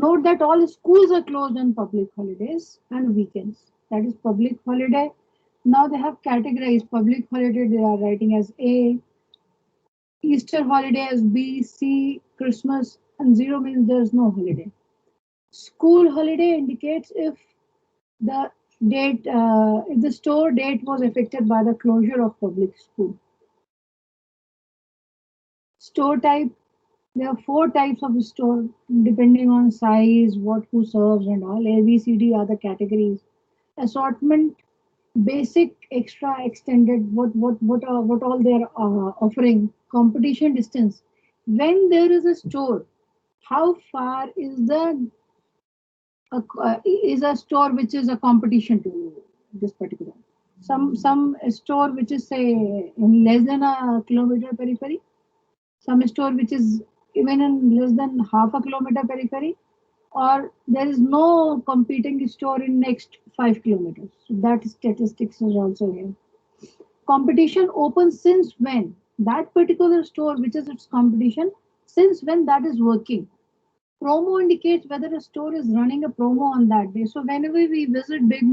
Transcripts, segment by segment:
Note that all schools are closed on public holidays and weekends. That is public holiday. Now they have categorized public holiday, they are writing as A, Easter holiday as B, C, Christmas, and zero means there's no holiday. School holiday indicates the if the store date was affected by the closure of public school. Store type, there are four types of store depending on size, what who serves and all. A, B, C, D are the categories. Assortment, basic, extra, extended, what all they are offering. Competition distance. When there is a store, how far is a store which is a competition to this particular? Some store which is say in less than a kilometer periphery, some store which is even in less than half a kilometer periphery, or there is no competing store in next 5 kilometers. So that statistics is also here. Competition opens since when? That particular store which is its competition, since when that is working. Promo indicates whether a store is running a promo on that day. So whenever we visit big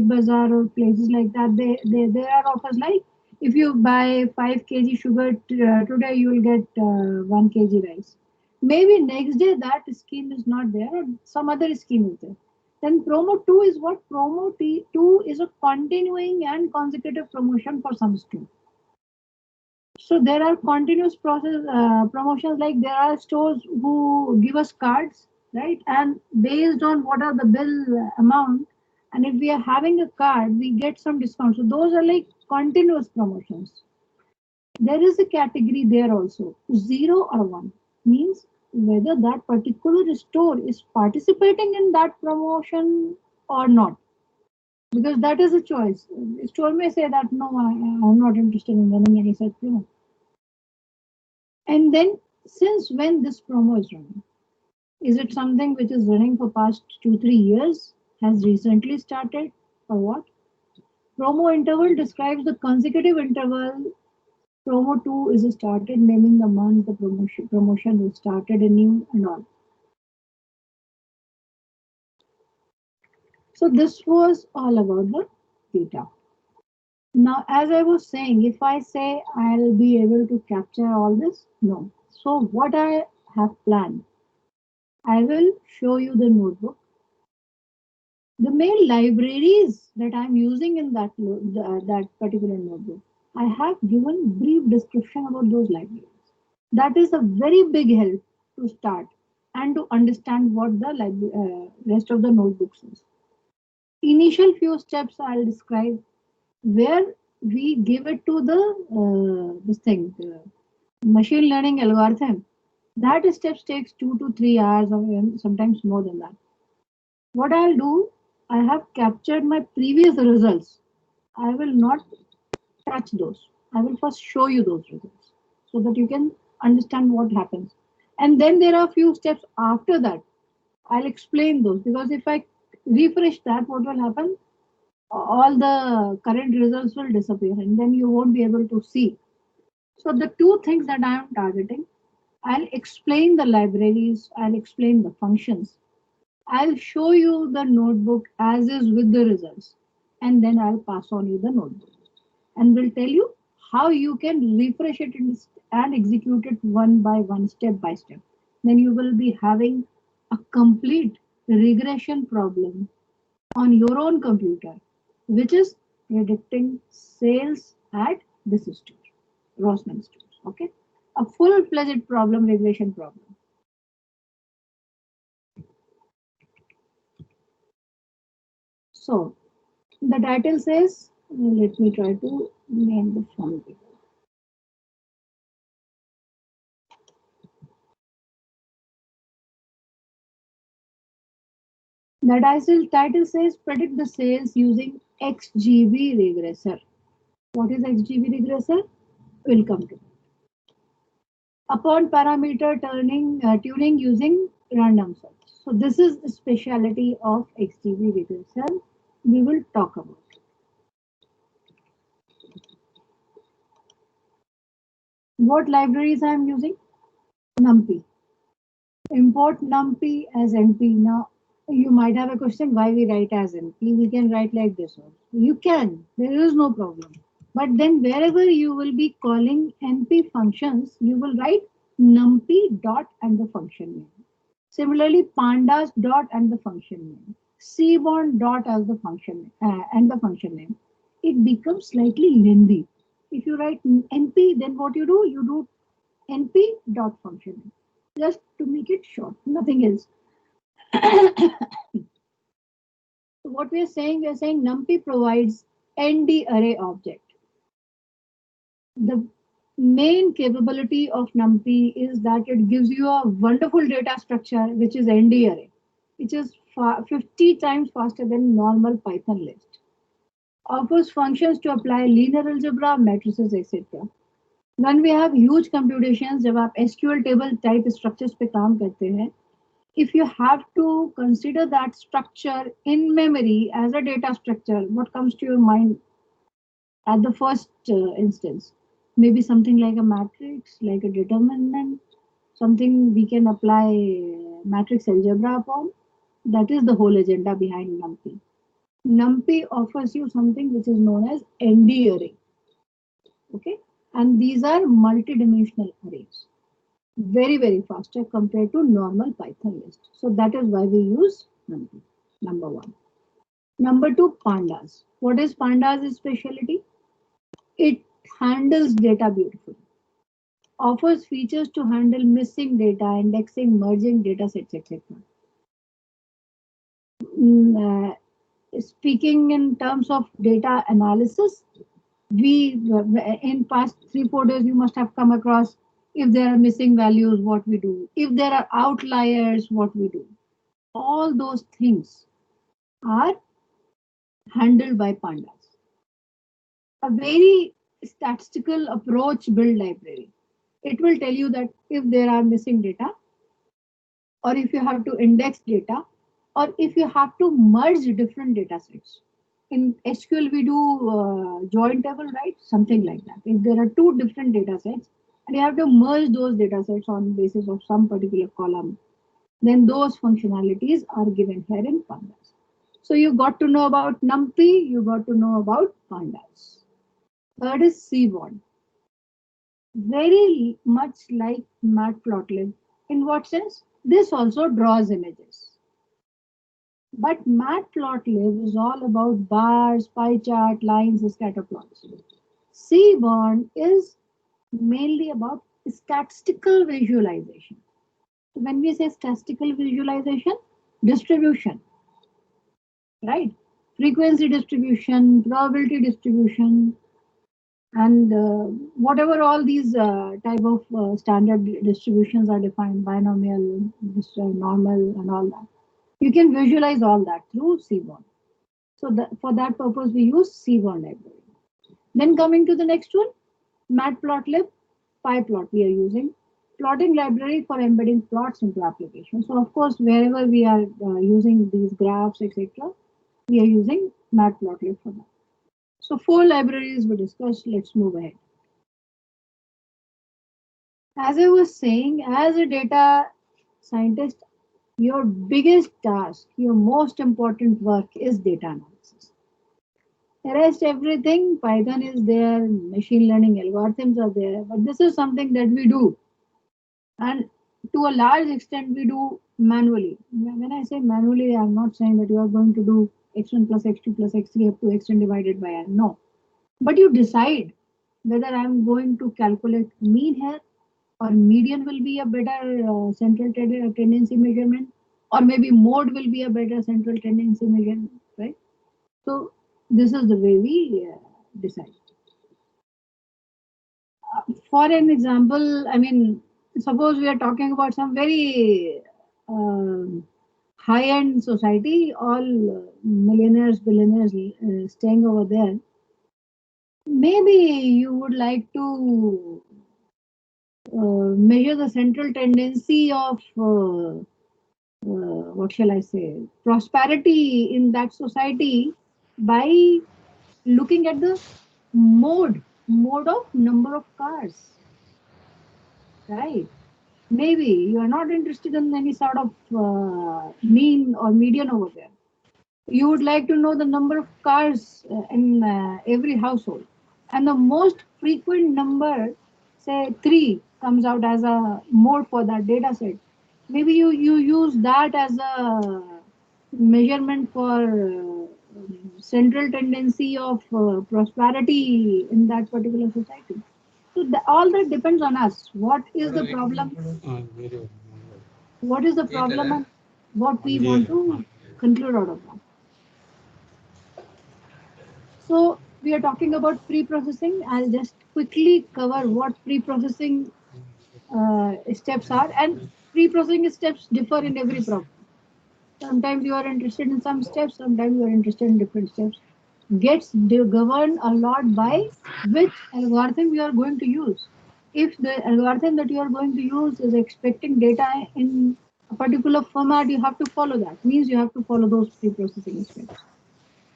bazaar or places like that, there are offers like if you buy 5 kg sugar today, you will get 1 kg rice. Maybe next day that scheme is not there, or some other scheme is there. Then promo 2 is what? Promo 2 is a continuing and consecutive promotion for some store. So there are continuous process promotions, like there are stores who give us cards, right? And based on what are the bill amount, and if we are having a card, we get some discount. So those are like continuous promotions. There is a category there also. 0 or 1 means whether that particular store is participating in that promotion or not. Because that is a choice. The store may say that no, I'm not interested in running any such promo. And then, since when this promo is running? Is it something which is running for past 2-3 years? Has recently started or what? Promo interval describes the consecutive interval. Promo 2 is started, naming the month the promotion was started anew and all. So this was all about the data. Now, as I was saying, if I say I'll be able to capture all this, no. So what I have planned, I will show you the notebook. The main libraries that I'm using in that particular notebook, I have given brief description about those libraries. That is a very big help to start and to understand what the rest of the notebooks is. Initial few steps I'll describe where we give it to the machine learning algorithm. That steps takes 2 to 3 hours or sometimes more than that. What I'll do, I have captured my previous results. I will not touch those. I will first show you those results so that you can understand what happens. And then there are a few steps after that. I'll explain those, because if I refresh that, what will happen? All the current results will disappear and then you won't be able to see. So the two things that I am targeting, I'll explain the libraries, I'll explain the functions, I'll show you the notebook as is with the results, and then I'll pass on you the notebook and will tell you how you can refresh it and execute it one by one, step by step. Then you will be having a complete regression problem on your own computer, which is predicting sales at this store, Rossmann stores. Okay, a full-fledged problem, regression problem. So the title says, let me try to name the font. The title says predict the sales using XGB regressor. What is XGB regressor? We'll come to. Upon parameter tuning using random search. So this is the specialty of XGB regressor. We will talk about. What libraries I am using? NumPy. Import numpy as np. Now, you might have a question why we write as np. We can write like this also. You can, there is no problem. But then wherever you will be calling np functions, you will write numpy dot and the function name. Similarly, pandas dot and the function name. Cbond dot as the function and the function name. It becomes slightly lengthy. If you write np, then what you do? You do np dot function name. Just to make it short, nothing else. So what we are saying NumPy provides ND array object. The main capability of NumPy is that it gives you a wonderful data structure, which is ND array, which is 50 times faster than normal Python list. Offers functions to apply linear algebra, matrices, etc. When we have huge computations, जब आप SQL table type structures पे काम करते हैं, if you have to consider that structure in memory as a data structure, what comes to your mind at the first instance? Maybe something like a matrix, like a determinant, something we can apply matrix algebra upon. That is the whole agenda behind NumPy. NumPy offers you something which is known as ND array. Okay, and these are multidimensional arrays. Very faster compared to normal Python list. So that is why we use NumPy, number one. Number two, pandas. What is pandas' specialty? It handles data beautifully. Offers features to handle missing data, indexing, merging data sets, etc. Speaking in terms of data analysis, we in past 3-4 days you must have come across if there are missing values, what we do. If there are outliers, what we do. All those things are handled by pandas. A very statistical approach build library. It will tell you that if there are missing data, or if you have to index data, or if you have to merge different data sets. In SQL, we do join table, right? Something like that. If there are two different data sets and you have to merge those data sets on basis of some particular column, then those functionalities are given here in pandas. So you got to know about NumPy, you got to know about pandas. Third is Seaborn. Very much like Matplotlib. In what sense? This also draws images. But Matplotlib is all about bars, pie chart, lines, scatter plots. Seaborn is mainly about statistical visualization. When we say statistical visualization, distribution, right? Frequency distribution, probability distribution, and whatever all these type of standard distributions are defined, binomial, normal, and all that. You can visualize all that through Seaborn. So for that purpose, we use Seaborn library. Then coming to the next one, Matplotlib, PyPlot we are using. Plotting library for embedding plots into applications. So of course, wherever we are using these graphs, etc., we are using Matplotlib for that. So 4 libraries we discussed. Let's move ahead. As I was saying, as a data scientist, your biggest task, your most important work is data analysis. The rest everything, Python is there, machine learning algorithms are there, but this is something that we do. And to a large extent, we do manually. When I say manually, I'm not saying that you are going to do x1 plus x2 plus x3 up to xn divided by n. No. But you decide whether I'm going to calculate mean here, or median will be a better central tendency measurement, or maybe mode will be a better central tendency measurement, right? So this is the way we decide. For an example, I mean, suppose we are talking about some very high-end society, all millionaires, billionaires staying over there. Maybe you would like to measure the central tendency of what shall I say, prosperity in that society by looking at the mode of number of cars, right? Maybe you are not interested in any sort of mean or median over there. You would like to know the number of cars in every household. And the most frequent number, say 3, comes out as a mode for that data set. Maybe you use that as a measurement for central tendency of prosperity in that particular society. So all that depends on us. What is the problem? What is the problem and what we want to conclude out of that? So we are talking about pre-processing. I'll just quickly cover what pre-processing steps are, and pre-processing steps differ in every problem. Sometimes you are interested in some steps, sometimes you are interested in different steps. Gets governed a lot by which algorithm you are going to use. If the algorithm that you are going to use is expecting data in a particular format, you have to follow that. Means you have to follow those pre-processing steps.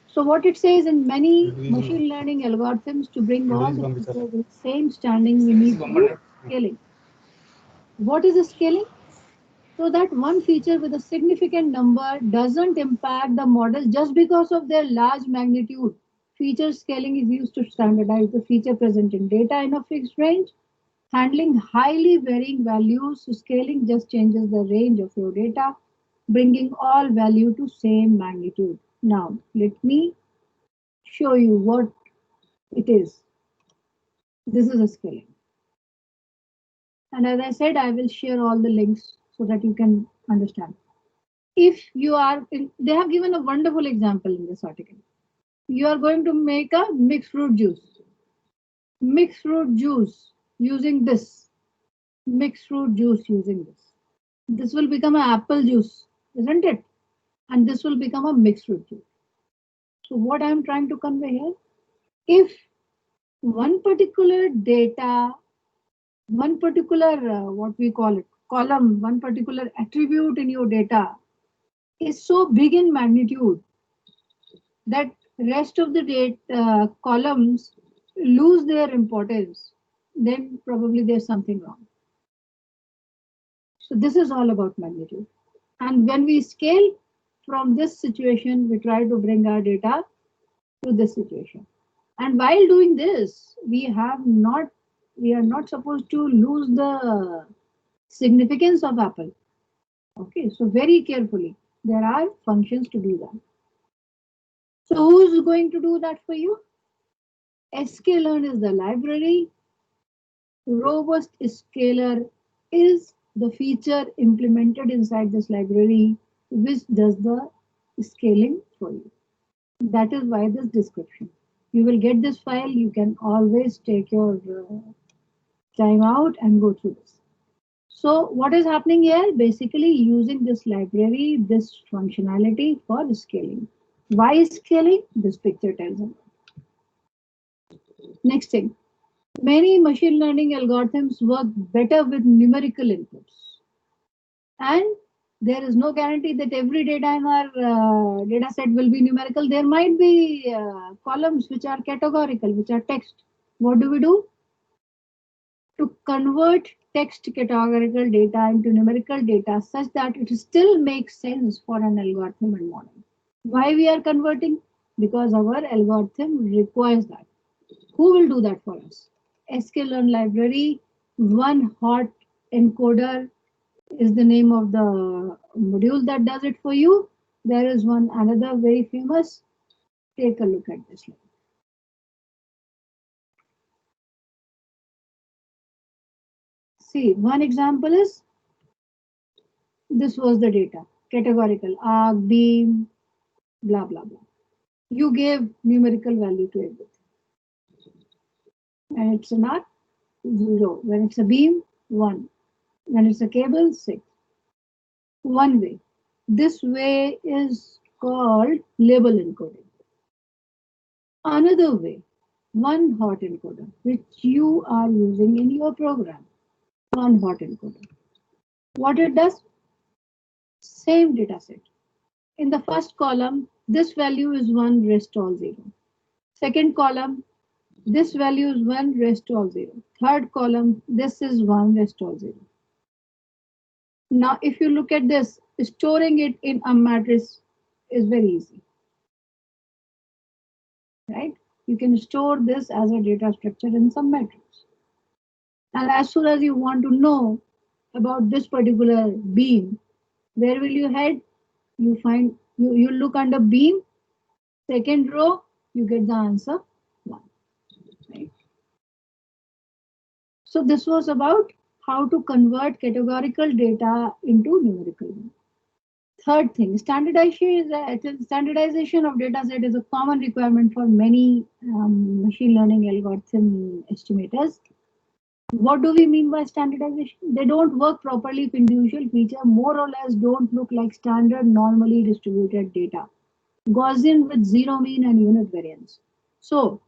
So what it says in many machine learning algorithms to bring all the features in same standing, we need to do scaling. What is the scaling? So that one feature with a significant number doesn't impact the model just because of their large magnitude. Feature scaling is used to standardize the feature present in data in a fixed range. Handling highly varying values, so scaling just changes the range of your data, bringing all value to same magnitude. Now, let me show you what it is. This is a scaling. And as I said, I will share all the links so that you can understand. If you are in, they have given a wonderful example in this article. You are going to make a mixed fruit juice. Mixed fruit juice using this. Mixed fruit juice using this. This will become an apple juice, isn't it? And this will become a mixed fruit juice. So what I am trying to convey here, if one particular data, one particular what we call it column, one particular attribute in your data is so big in magnitude that rest of the data columns lose their importance, then probably there's something wrong. So this is all about magnitude. And when we scale from this situation, we try to bring our data to this situation. And while doing this, we are not supposed to lose the significance of Apple. Okay, so very carefully, there are functions to do that. So who's going to do that for you? sklearn is the library. Robust scaler is the feature implemented inside this library which does the scaling for you. That is why this description. You will get this file. You can always take your time out and go through this. So what is happening here? Basically using this library, this functionality for scaling. Why scaling? This picture tells us. Next thing. Many machine learning algorithms work better with numerical inputs. And there is no guarantee that every data in our data set will be numerical. There might be columns which are categorical, which are text. What do we do? To convert text categorical data into numerical data such that it still makes sense for an algorithm and model. Why we are converting? Because our algorithm requires that. Who will do that for us? sklearn library, one hot encoder is the name of the module that does it for you. There is one another very famous. Take a look at this. See, one example is this was the data categorical arc, beam, blah blah blah. You gave numerical value to everything. When it's an arc, 0. When it's a beam, 1. When it's a cable, 6. One way. This way is called label encoding. Another way, one hot encoder, which you are using in your program. One hot encoder. What it does? Same data set. In the first column, this value is 1, rest all 0. Second column, this value is 1, rest all 0. Third column, this is 1, rest all 0. Now, if you look at this, storing it in a matrix is very easy, right? You can store this as a data structure in some matrix. And as soon as you want to know about this particular beam, where will you head? You look under beam, second row, you get the answer 1. Right? So this was about how to convert categorical data into numerical one. Third thing, standardization of data set is a common requirement for many machine learning algorithm estimators. What do we mean by standardization? They don't work properly if individual feature more or less don't look like standard normally distributed data. Gaussian with zero mean and unit variance. So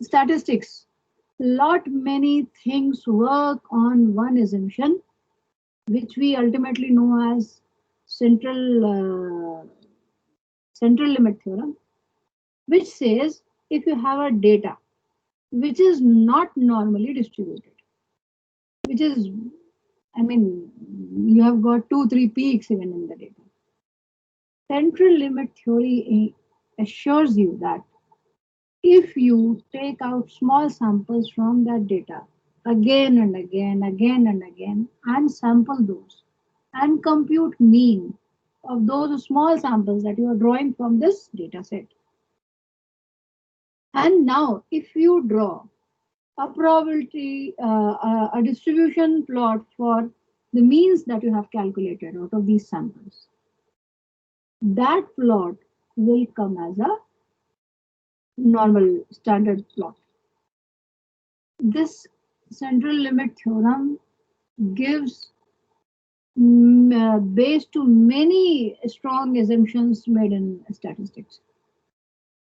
statistics, lot many things work on one assumption, which we ultimately know as central limit theorem, which says if you have a data which is not normally distributed, which is, I mean, you have got 2, 3 peaks even in the data. Central limit theory assures you that if you take out small samples from that data again and again, and sample those and compute mean of those small samples that you are drawing from this data set. And now, if you draw a probability, a distribution plot for the means that you have calculated out of these samples, that plot will come as a normal standard plot. This central limit theorem gives base to many strong assumptions made in statistics.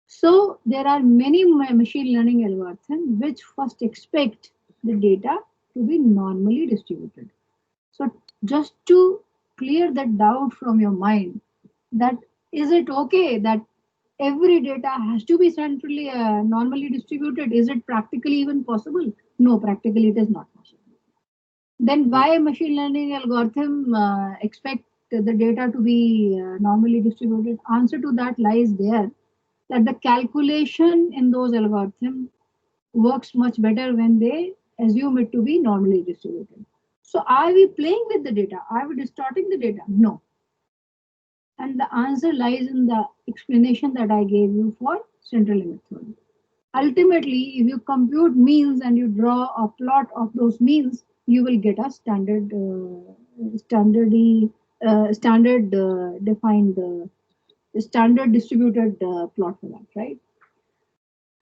So there are many machine learning algorithms which first expect the data to be normally distributed. So just to clear that doubt from your mind, that is it okay that every data has to be centrally normally distributed? Is it practically even possible? No, practically it is not possible. Then why machine learning algorithm expect the data to be normally distributed? Answer to that lies there, that the calculation in those algorithms works much better when they assume it to be normally distributed. So are we playing with the data? Are we distorting the data? No. And the answer lies in the explanation that I gave you for central limit theorem. Ultimately, if you compute means and you draw a plot of those means, you will get a defined standard distributed plot for that, right?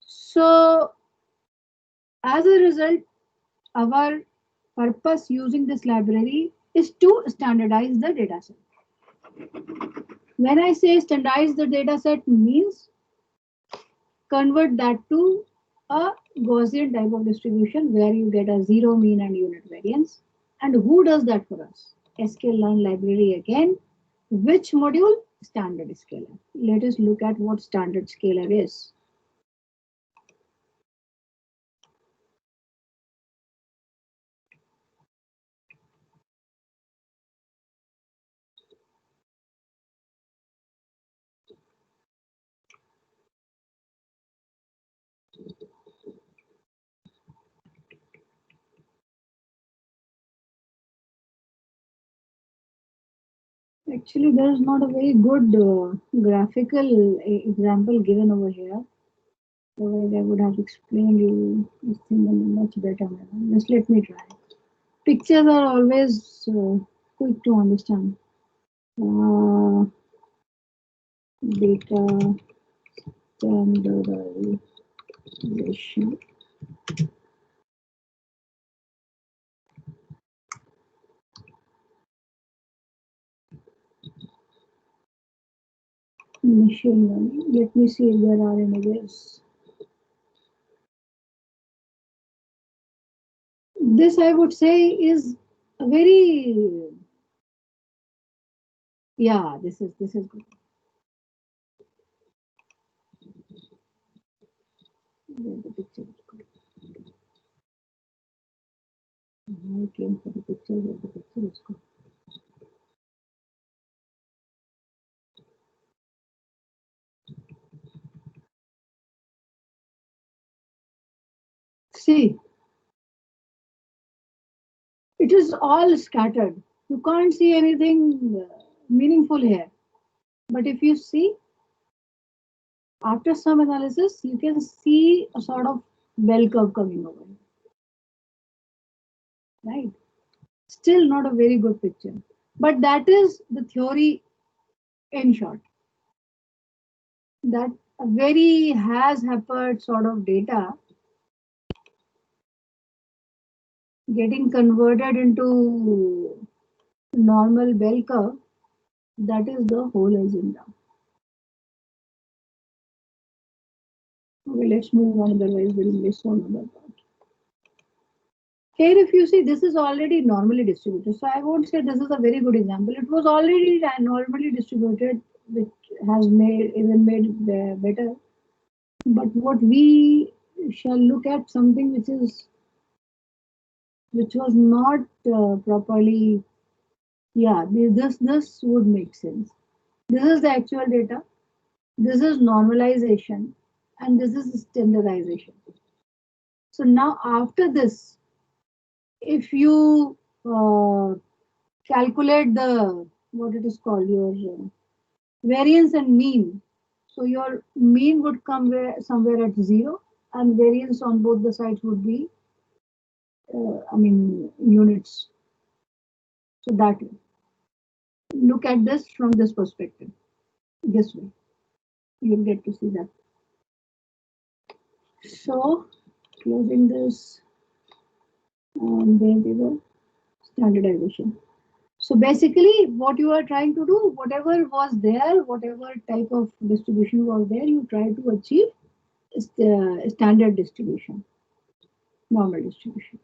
So as a result, our purpose using this library is to standardize the data set. When I say standardize the data set means convert that to a Gaussian type of distribution where you get a zero mean and unit variance. And who does that for us? sklearn library again. Which module? Standard scaler. Let us look at what standard scaler is. Actually, there is not a very good graphical example given over here. Otherwise, I would have explained you this thing in a much better manner. Just let me try. Pictures are always quick to understand. Uh, Data standardization. Machine learning. Let me see if there are any ways. This I would say is a very, yeah, this is good. The picture is good. I came for the picture where the picture is good. See, it is all scattered. You can't see anything meaningful here. But if you see, after some analysis, you can see a sort of bell curve coming over, right? Still not a very good picture. But that is the theory in short. That a very has happened sort of data getting converted into normal bell curve, that is the whole agenda. Okay, let's move on, otherwise we'll miss on other part. Here, if you see, this is already normally distributed. So I won't say this is a very good example. It was already normally distributed, which has made better. But what we shall look at something which was not properly. Yeah, this would make sense. This is the actual data. This is normalization, and this is standardization. So now after this, if you calculate the what it is called your variance and mean, so your mean would come somewhere at 0, and variance on both the sides would be, I mean, units. So that way, look at this from this perspective. This way, you'll get to see that. So closing this, there we go, standardization. So basically, what you are trying to do, whatever was there, whatever type of distribution was there, you try to achieve is the standard distribution, normal distribution.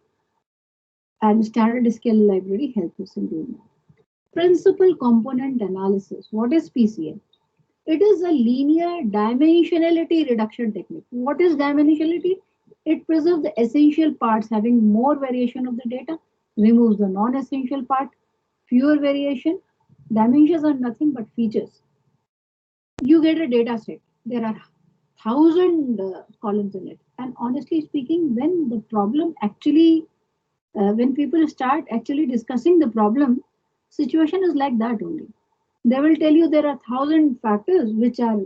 And standard scale library helps us in doing that. Principal component analysis. What is PCA? It is a linear dimensionality reduction technique. What is dimensionality? It preserves the essential parts having more variation of the data, removes the non-essential part, fewer variation. Dimensions are nothing but features. You get a data set. There are 1,000 columns in it. And honestly speaking, when people start actually discussing the problem, situation is like that only. They will tell you there are 1,000 factors which are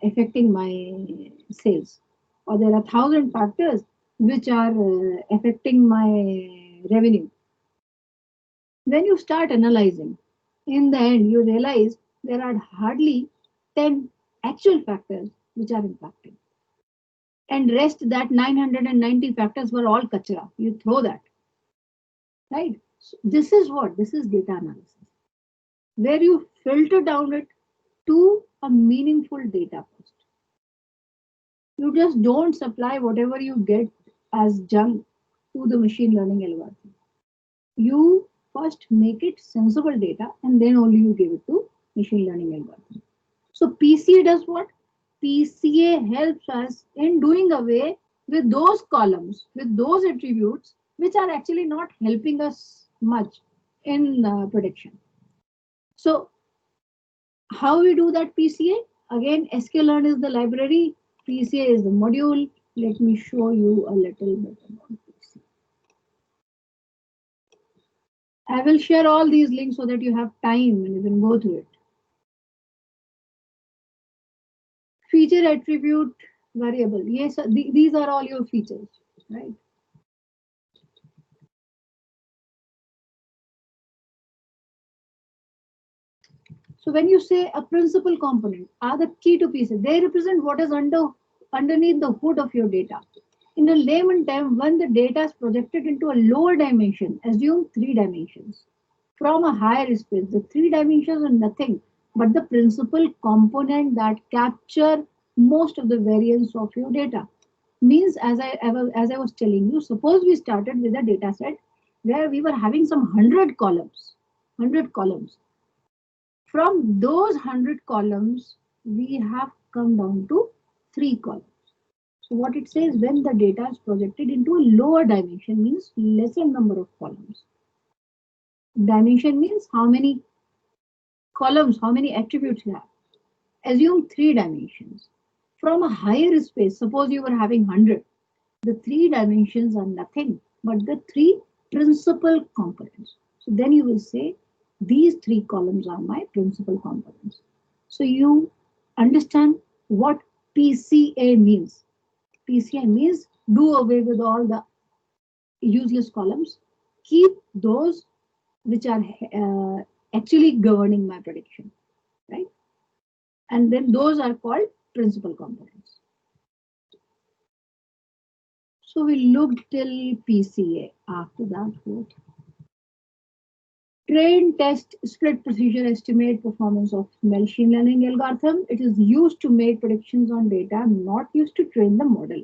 affecting my sales, or there are 1,000 factors which are affecting my revenue. When you start analyzing, in the end, you realize there are hardly 10 actual factors which are impacting. And rest that 990 factors were all kachra. You throw that, right? So this is what? This is data analysis, where you filter down it to a meaningful data first. You just don't supply whatever you get as junk to the machine learning algorithm. You first make it sensible data and then only you give it to machine learning algorithm. So PCA does what? PCA helps us in doing away with those columns, with those attributes which are actually not helping us much in prediction. So how we do that PCA? Again, sklearn is the library, PCA is the module. Let me show you a little bit about PCA. I will share all these links so that you have time and you can go through it. Feature attribute variable. Yes, these are all your features, right? So when you say a principal component are the key to pieces, they represent what is underneath the hood of your data. In a layman term, when the data is projected into a lower dimension, assume 3 dimensions. From a higher space, the 3 dimensions are nothing but the principal component that capture most of the variance of your data. Means, as I was telling you, suppose we started with a data set where we were having some 100 columns. From those 100 columns, we have come down to 3 columns. So what it says, when the data is projected into a lower dimension, means lesser number of columns. Dimension means how many columns, how many attributes you have. Assume 3 dimensions. From a higher space, suppose you were having 100, the 3 dimensions are nothing but the 3 principal components. So then you will say these 3 columns are my principal components. So you understand what PCA means. PCA means do away with all the useless columns, keep those which are actually governing my prediction, right? And then those are called principal components. So we looked till PCA. After that, what? Train, test, split procedure, estimate performance of machine learning algorithm. It is used to make predictions on data, not used to train the model.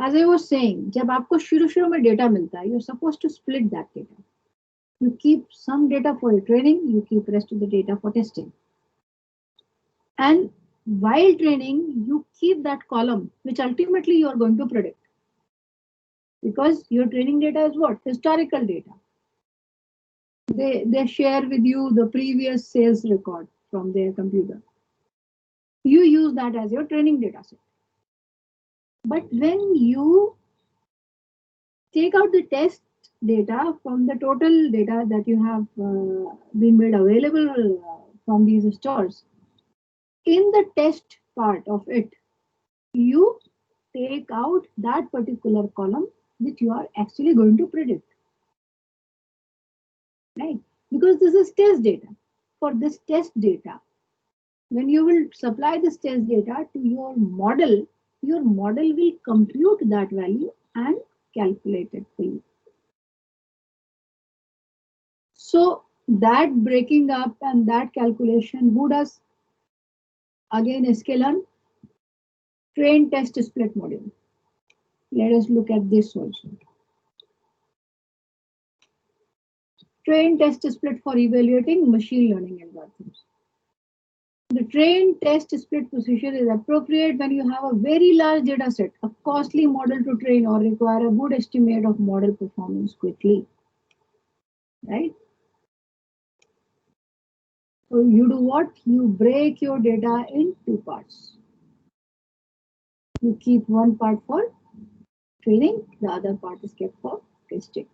As I was saying, जब आपको शुरू में data मिलता है, you're supposed to split that data. You keep some data for your training, you keep rest of the data for testing. And while training, you keep that column, which ultimately you are going to predict. Because your training data is what? Historical data. They share with you the previous sales record from their computer. You use that as your training data set. But when you take out the test data from the total data that you have been made available from these stores, in the test part of it, you take out that particular column which you are actually going to predict. Right? Because this is test data. For this test data, when you will supply this test data to your model will compute that value and calculate it for you. So that breaking up and that calculation, who does? Again, sklearn, train, test, split module. Let us look at this also. Train, test, split for evaluating machine learning algorithms. The train, test, split procedure is appropriate when you have a very large data set, a costly model to train, or require a good estimate of model performance quickly. Right? So you do what? You break your data in 2 parts. You keep one part for training, the other part is kept for testing.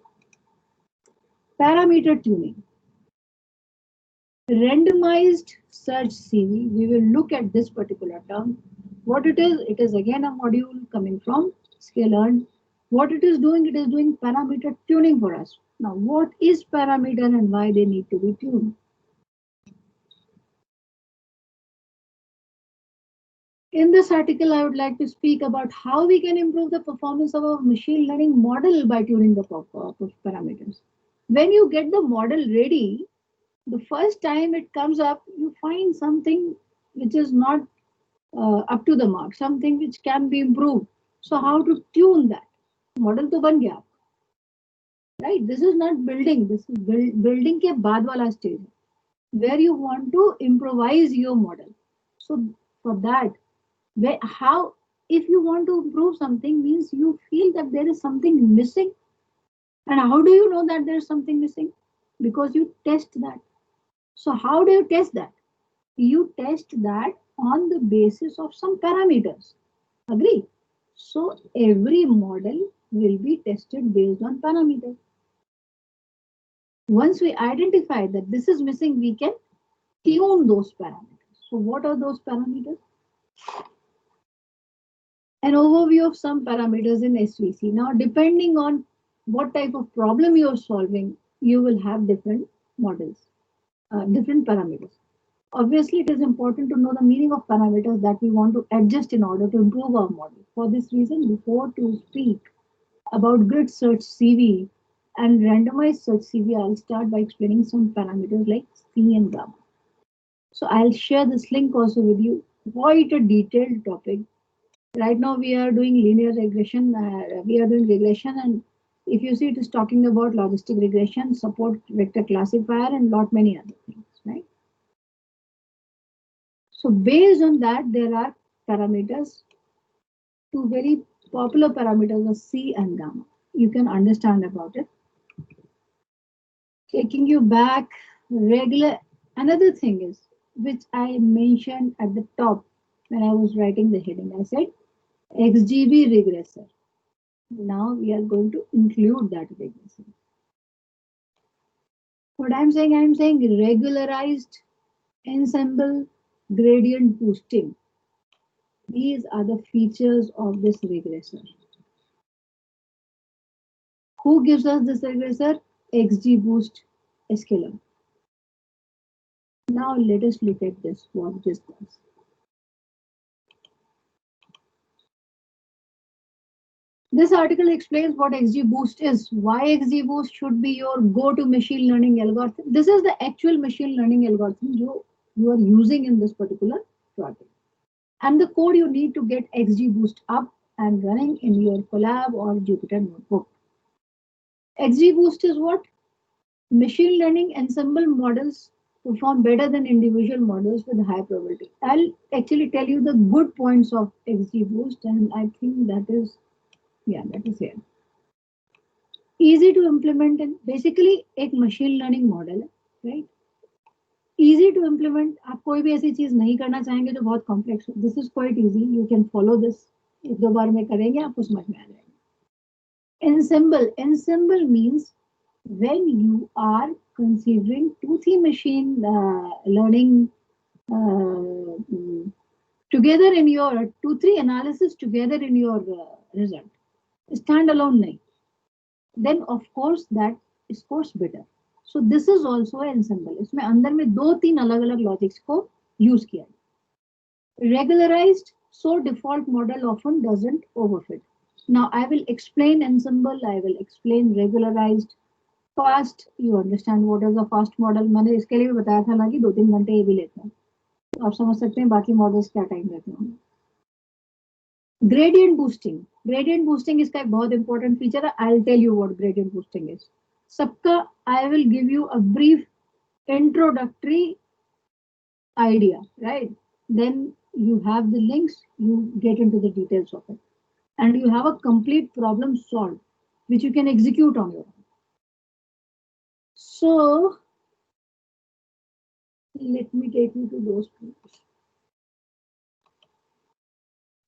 Parameter tuning. Randomized search CV, we will look at this particular term. What it is again a module coming from sklearn. What it is doing parameter tuning for us. Now, what is parameter and why they need to be tuned? In this article, I would like to speak about how we can improve the performance of a machine learning model by tuning the parameters. When you get the model ready, the first time it comes up, you find something which is not up to the mark, something which can be improved. So how to tune that? Model to ban gaya. Right? This is not building. This is building ke baad wala stage, where you want to improvise your model. So for that, how, if you want to improve something, means you feel that there is something missing. And how do you know that there is something missing? Because you test that. So how do you test that? You test that on the basis of some parameters. Agree? So every model will be tested based on parameters. Once we identify that this is missing, we can tune those parameters. So what are those parameters? An overview of some parameters in SVC. Now, depending on what type of problem you are solving, you will have different models, different parameters. Obviously, it is important to know the meaning of parameters that we want to adjust in order to improve our model. For this reason, before to speak about grid search CV and randomized search CV, I'll start by explaining some parameters like C and gamma. So I'll share this link also with you. Quite a detailed topic. Right now we are doing linear regression. We are doing regression, and if you see, it is talking about logistic regression, support vector classifier, and lot many other things, right? So based on that, there are parameters two very popular parameters are C and gamma. You can understand about it. Taking you back, regular. Another thing is, which I mentioned at the top when I was writing the heading, I said XGB regressor. Now we are going to include that regressor. What I'm saying regularized ensemble gradient boosting. These are the features of this regressor. Who gives us this regressor? XGBoost Escalon. Now let us look at this, what this does. This article explains what XGBoost is, why XGBoost should be your go-to machine learning algorithm. This is the actual machine learning algorithm you are using in this particular project. And the code you need to get XGBoost up and running in your Colab or Jupyter notebook. XGBoost is what? Machine learning ensemble models perform better than individual models with high probability. I'll actually tell you the good points of XGBoost, and I think that is here. Easy to implement, and basically एक machine learning model है, right? Easy to implement. आप कोई भी ऐसी चीज नहीं करना चाहेंगे जो बहुत complex हो. This is quite easy. You can follow this. एक दो बार में करेंगे आपको समझ में आ जाएगा. Ensemble means when you are considering 2-3 machine learning together in your 2-3 analysis together in your result. Standalone nahi. Then of course that scores better. So this is also an ensemble. इसमें अंदर में 2-3 अलग-अलग logics को use किया. Regularized, so default model often doesn't overfit. Now I will explain ensemble, I will explain regularized. Fast, you understand what is a fast model. मैंने इसके लिए भी बताया था ना कि 2-3 घंटे ये भी लेते हैं. तो आप समझ सकते हैं बाकी मॉडल्स क्या टाइम लेते होंगे. Gradient boosting. Gradient boosting इसका एक बहुत important feature है. I'll tell you what gradient boosting is. सबका I will give you a brief introductory idea, right? Then you have the links, you get into the details of it. And you have a complete problem solved, which you can execute on your own. So, let me take you to those points.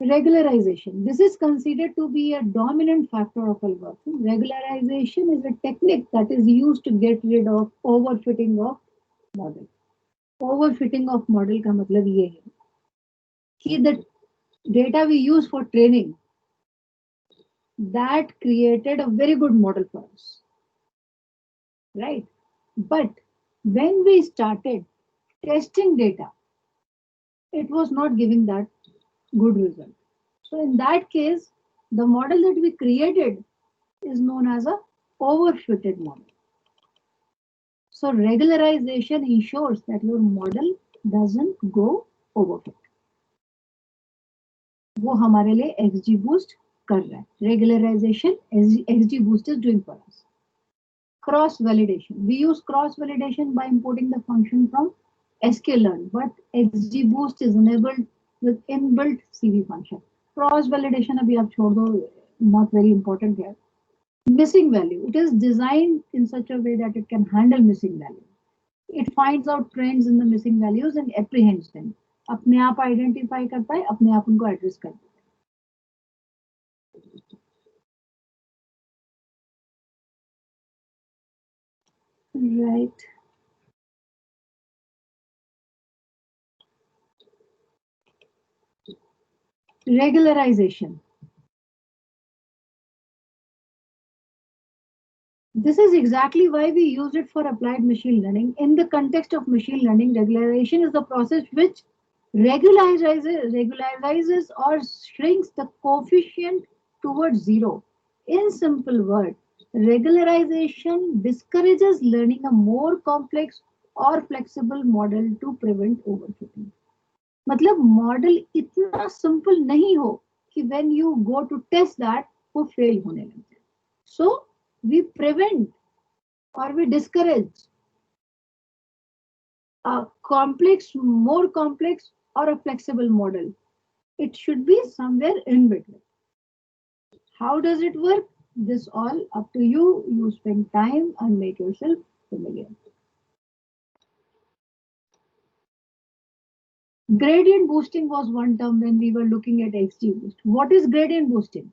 Regularization. This is considered to be a dominant factor of algorithm. Regularization is a technique that is used to get rid of overfitting of model. Overfitting of model का मतलब ये है कि the data we use for training that created a very good model for us, right? But when we started testing data, it was not giving that good result. So in that case, the model that we created is known as a overfitted model. So regularization ensures that your model doesn't go overfit. वो हमारे लिए XGBoost कर रहा है. Regularization XGBoost is doing for us. Cross validation. We use cross validation by importing the function from sklearn, but XGBoost is enabled with inbuilt CV function. Cross validation abhi aap chhod do, not very important here. Missing value. It is designed in such a way that it can handle missing value. It finds out trends in the missing values and apprehends them. अपने आप identify करता है, अपने आप उनको address करता है. Right. Regularization. This is exactly why we use it for applied machine learning. In the context of machine learning, regularization is the process which regularizes or shrinks the coefficient towards zero. In simple words, regularization discourages learning a more complex or flexible model to prevent overfitting. मतलब model इतना simple नहीं हो कि when you go to test that वो fail होने लग जाए. So we prevent or we discourage a complex, more complex or a flexible model. It should be somewhere in between. How does it work? This all up to you. You spend time and make yourself familiar. Gradient boosting was one term when we were looking at XGBoost. What is gradient boosting?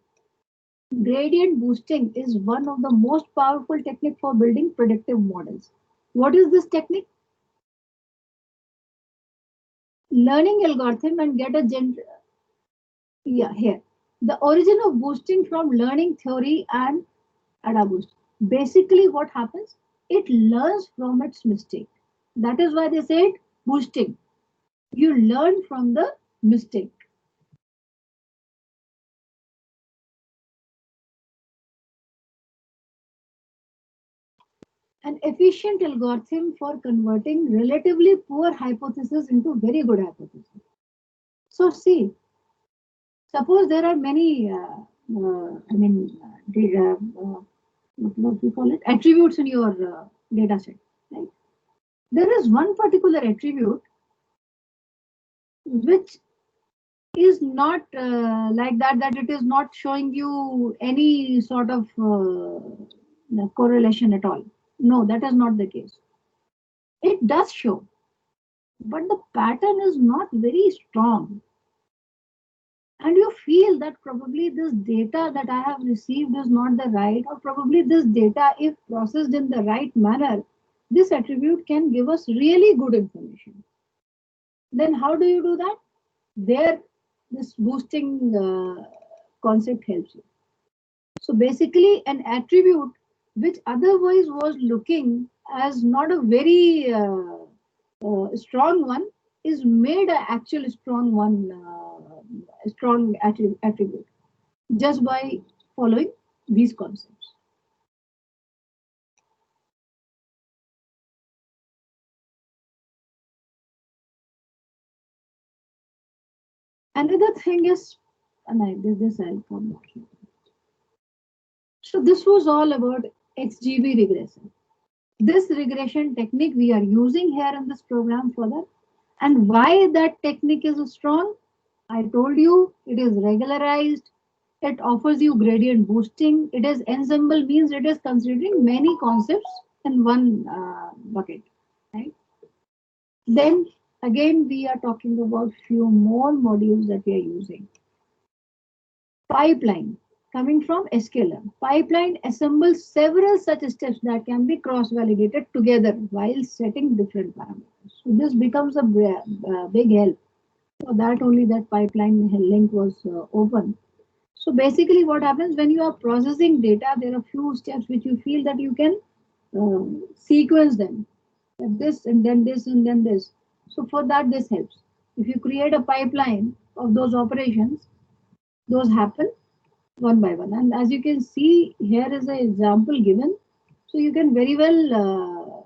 Gradient boosting is one of the most powerful technique for building predictive models. What is this technique? Learning algorithm and get a here. The origin of boosting from learning theory and AdaBoost. Basically, what happens? It learns from its mistake. That is why they say it boosting. You learn from the mistake. An efficient algorithm for converting relatively poor hypothesis into very good hypothesis. So see, suppose there are many, what we call it, attributes in your data set, right? There is one particular attribute which is not like that it is not showing you any sort of correlation at all. No, that is not the case. It does show, but the pattern is not very strong. And you feel that probably this data that I have received is not the right, or probably this data, if processed in the right manner, this attribute can give us really good information. Then how do you do that? There, this boosting concept helps you. So basically, an attribute which otherwise was looking as not a very strong one is made an actual strong one, strong attribute just by following these concepts. Another thing is, and this I'll come back here. So this was all about XGB regression. This regression technique we are using here in this program further, and why that technique is strong, I told you it is regularized, it offers you gradient boosting, it is ensemble, means it is considering many concepts in one bucket, right? Then again we are talking about few more modules that we are using. Pipeline, coming from sklearn. Pipeline assembles several such steps that can be cross-validated together while setting different parameters. So this becomes a big help. So that only that pipeline link was open. So basically what happens when you are processing data, there are few steps which you feel that you can sequence them. This and then this and then this. So for that, this helps. If you create a pipeline of those operations, those happen one by one. And as you can see, here is an example given. So you can very well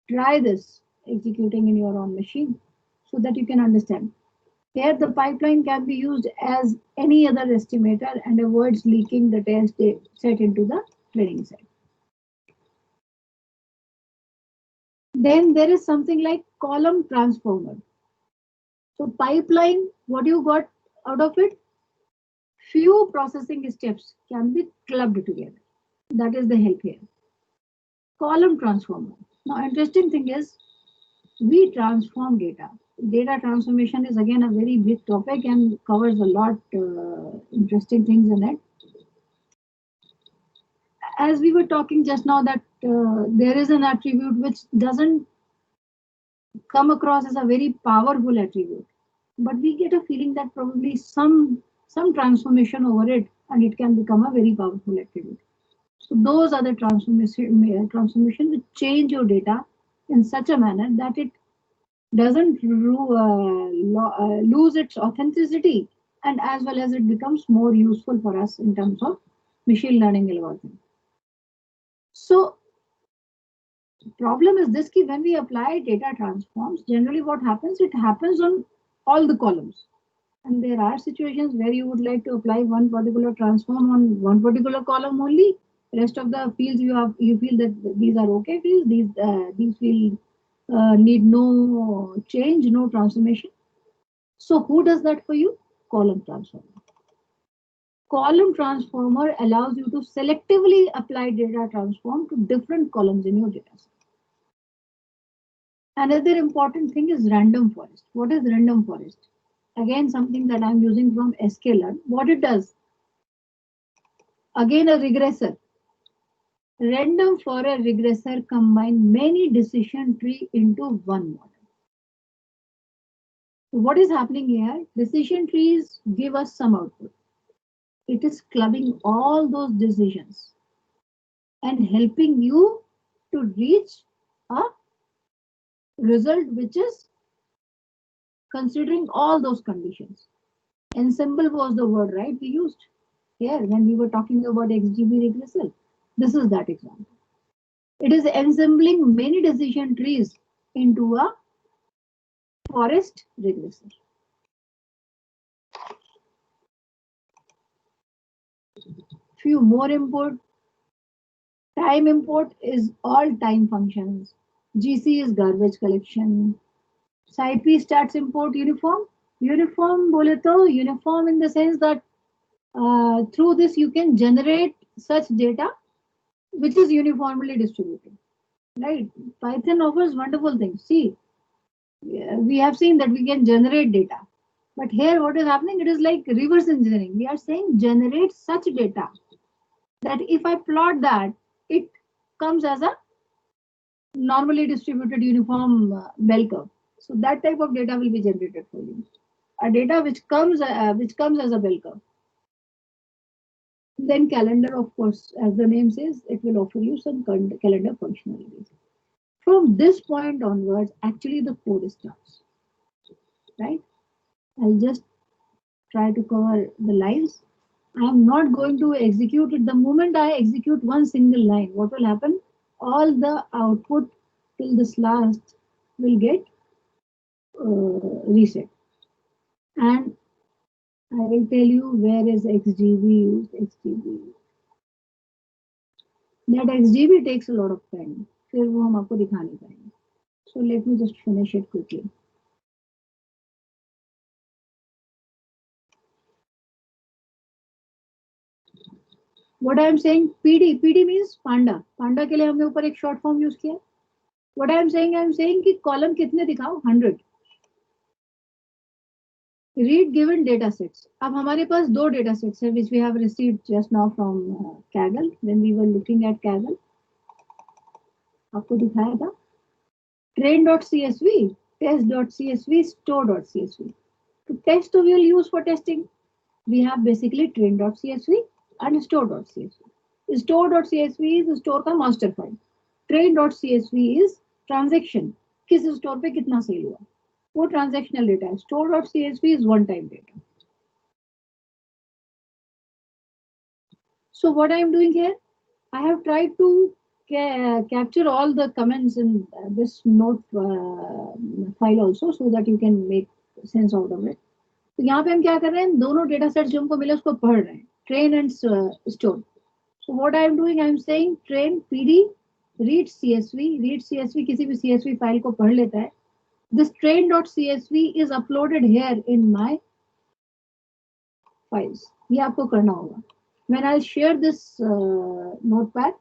try this executing in your own machine so that you can understand. Here the pipeline can be used as any other estimator and avoids leaking the test set into the training set. Then there is something like column transformer. So pipeline, what you got out of it? Few processing steps can be clubbed together. That is the help here. Column transformer. Now interesting thing is we transform data. Data transformation is again a very big topic and covers a lot interesting things in it. As we were talking just now that there is an attribute which doesn't come across as a very powerful attribute, but we get a feeling that probably some transformation over it and it can become a very powerful attribute. So those are the transformation which change your data in such a manner that it doesn't lose its authenticity, and as well as it becomes more useful for us in terms of machine learning algorithm. So problem is this key, when we apply data transforms, generally what happens, it happens on all the columns. And there are situations where you would like to apply one particular transform on one particular column only. Rest of the fields you feel that these are okay fields, these fields need no change, no transformation. So who does that for you? Column transform. Column transformer allows you to selectively apply data transform to different columns in your data set. Another important thing is random forest. What is random forest? Again, something that I'm using from sklearn. What it does? Again, a regressor. Random for a regressor combine many decision tree into one model. So what is happening here? Decision trees give us some output. It is clubbing all those decisions and helping you to reach a result which is considering all those conditions. Ensemble was the word, right? We used here when we were talking about XGB regressor. This is that example. It is ensembling many decision trees into a forest regressor. Few more import. Time import is all time functions. GC is garbage collection. SciP stats import uniform. Uniform bole to uniform in the sense that through this you can generate such data which is uniformly distributed. Right? Python offers wonderful things. See, we have seen that we can generate data. But here what is happening? It is like reverse engineering. We are saying generate such data that if I plot that, it comes as a normally distributed uniform bell curve. So that type of data will be generated for you. A data which comes as a bell curve. Then calendar, of course, as the name says, it will offer you some calendar functionalities. From this point onwards, actually the code starts. Right? I'll just try to cover the lines. I'm not going to execute it. The moment I execute one single line, what will happen? All the output till this last will get reset. And I will tell you where is XGB used. XGB. That XGB takes a lot of time. फिर वो हम आपको दिखा नहीं पाएंगे. So let me just finish it quickly. What I am saying, PD means panda. Panda के लिए हमने ऊपर एक short form use किया. What I am saying कि column कितने दिखाओ 100. Read given data sets. अब हमारे पास दो data sets हैं which we have received just now from Kaggle when we were looking at Kaggle. आपको दिखाया था train.csv, test.csv, store.csv. To test we will use for testing. We have basically train.csv and store.csv. Store.csv is store का master file. Train.csv is transaction. किस store पे कितना sale हुआ? वो transactional data है. Store.csv is one-time data. So what I am doing here, I have tried to capture all the comments in this note file also so that you can make sense out of it. तो यहाँ पे हम क्या कर रहे हैं? दोनों data set जो हमको मिले उसको पढ़ रहे हैं. Train and store. So what I am doing, I am saying train PD read CSV. Read CSV किसी भी CSV फाइल को पढ़ लेता है. This train.csv is uploaded here in my files. ये आपको करना होगा. When I share this notepad,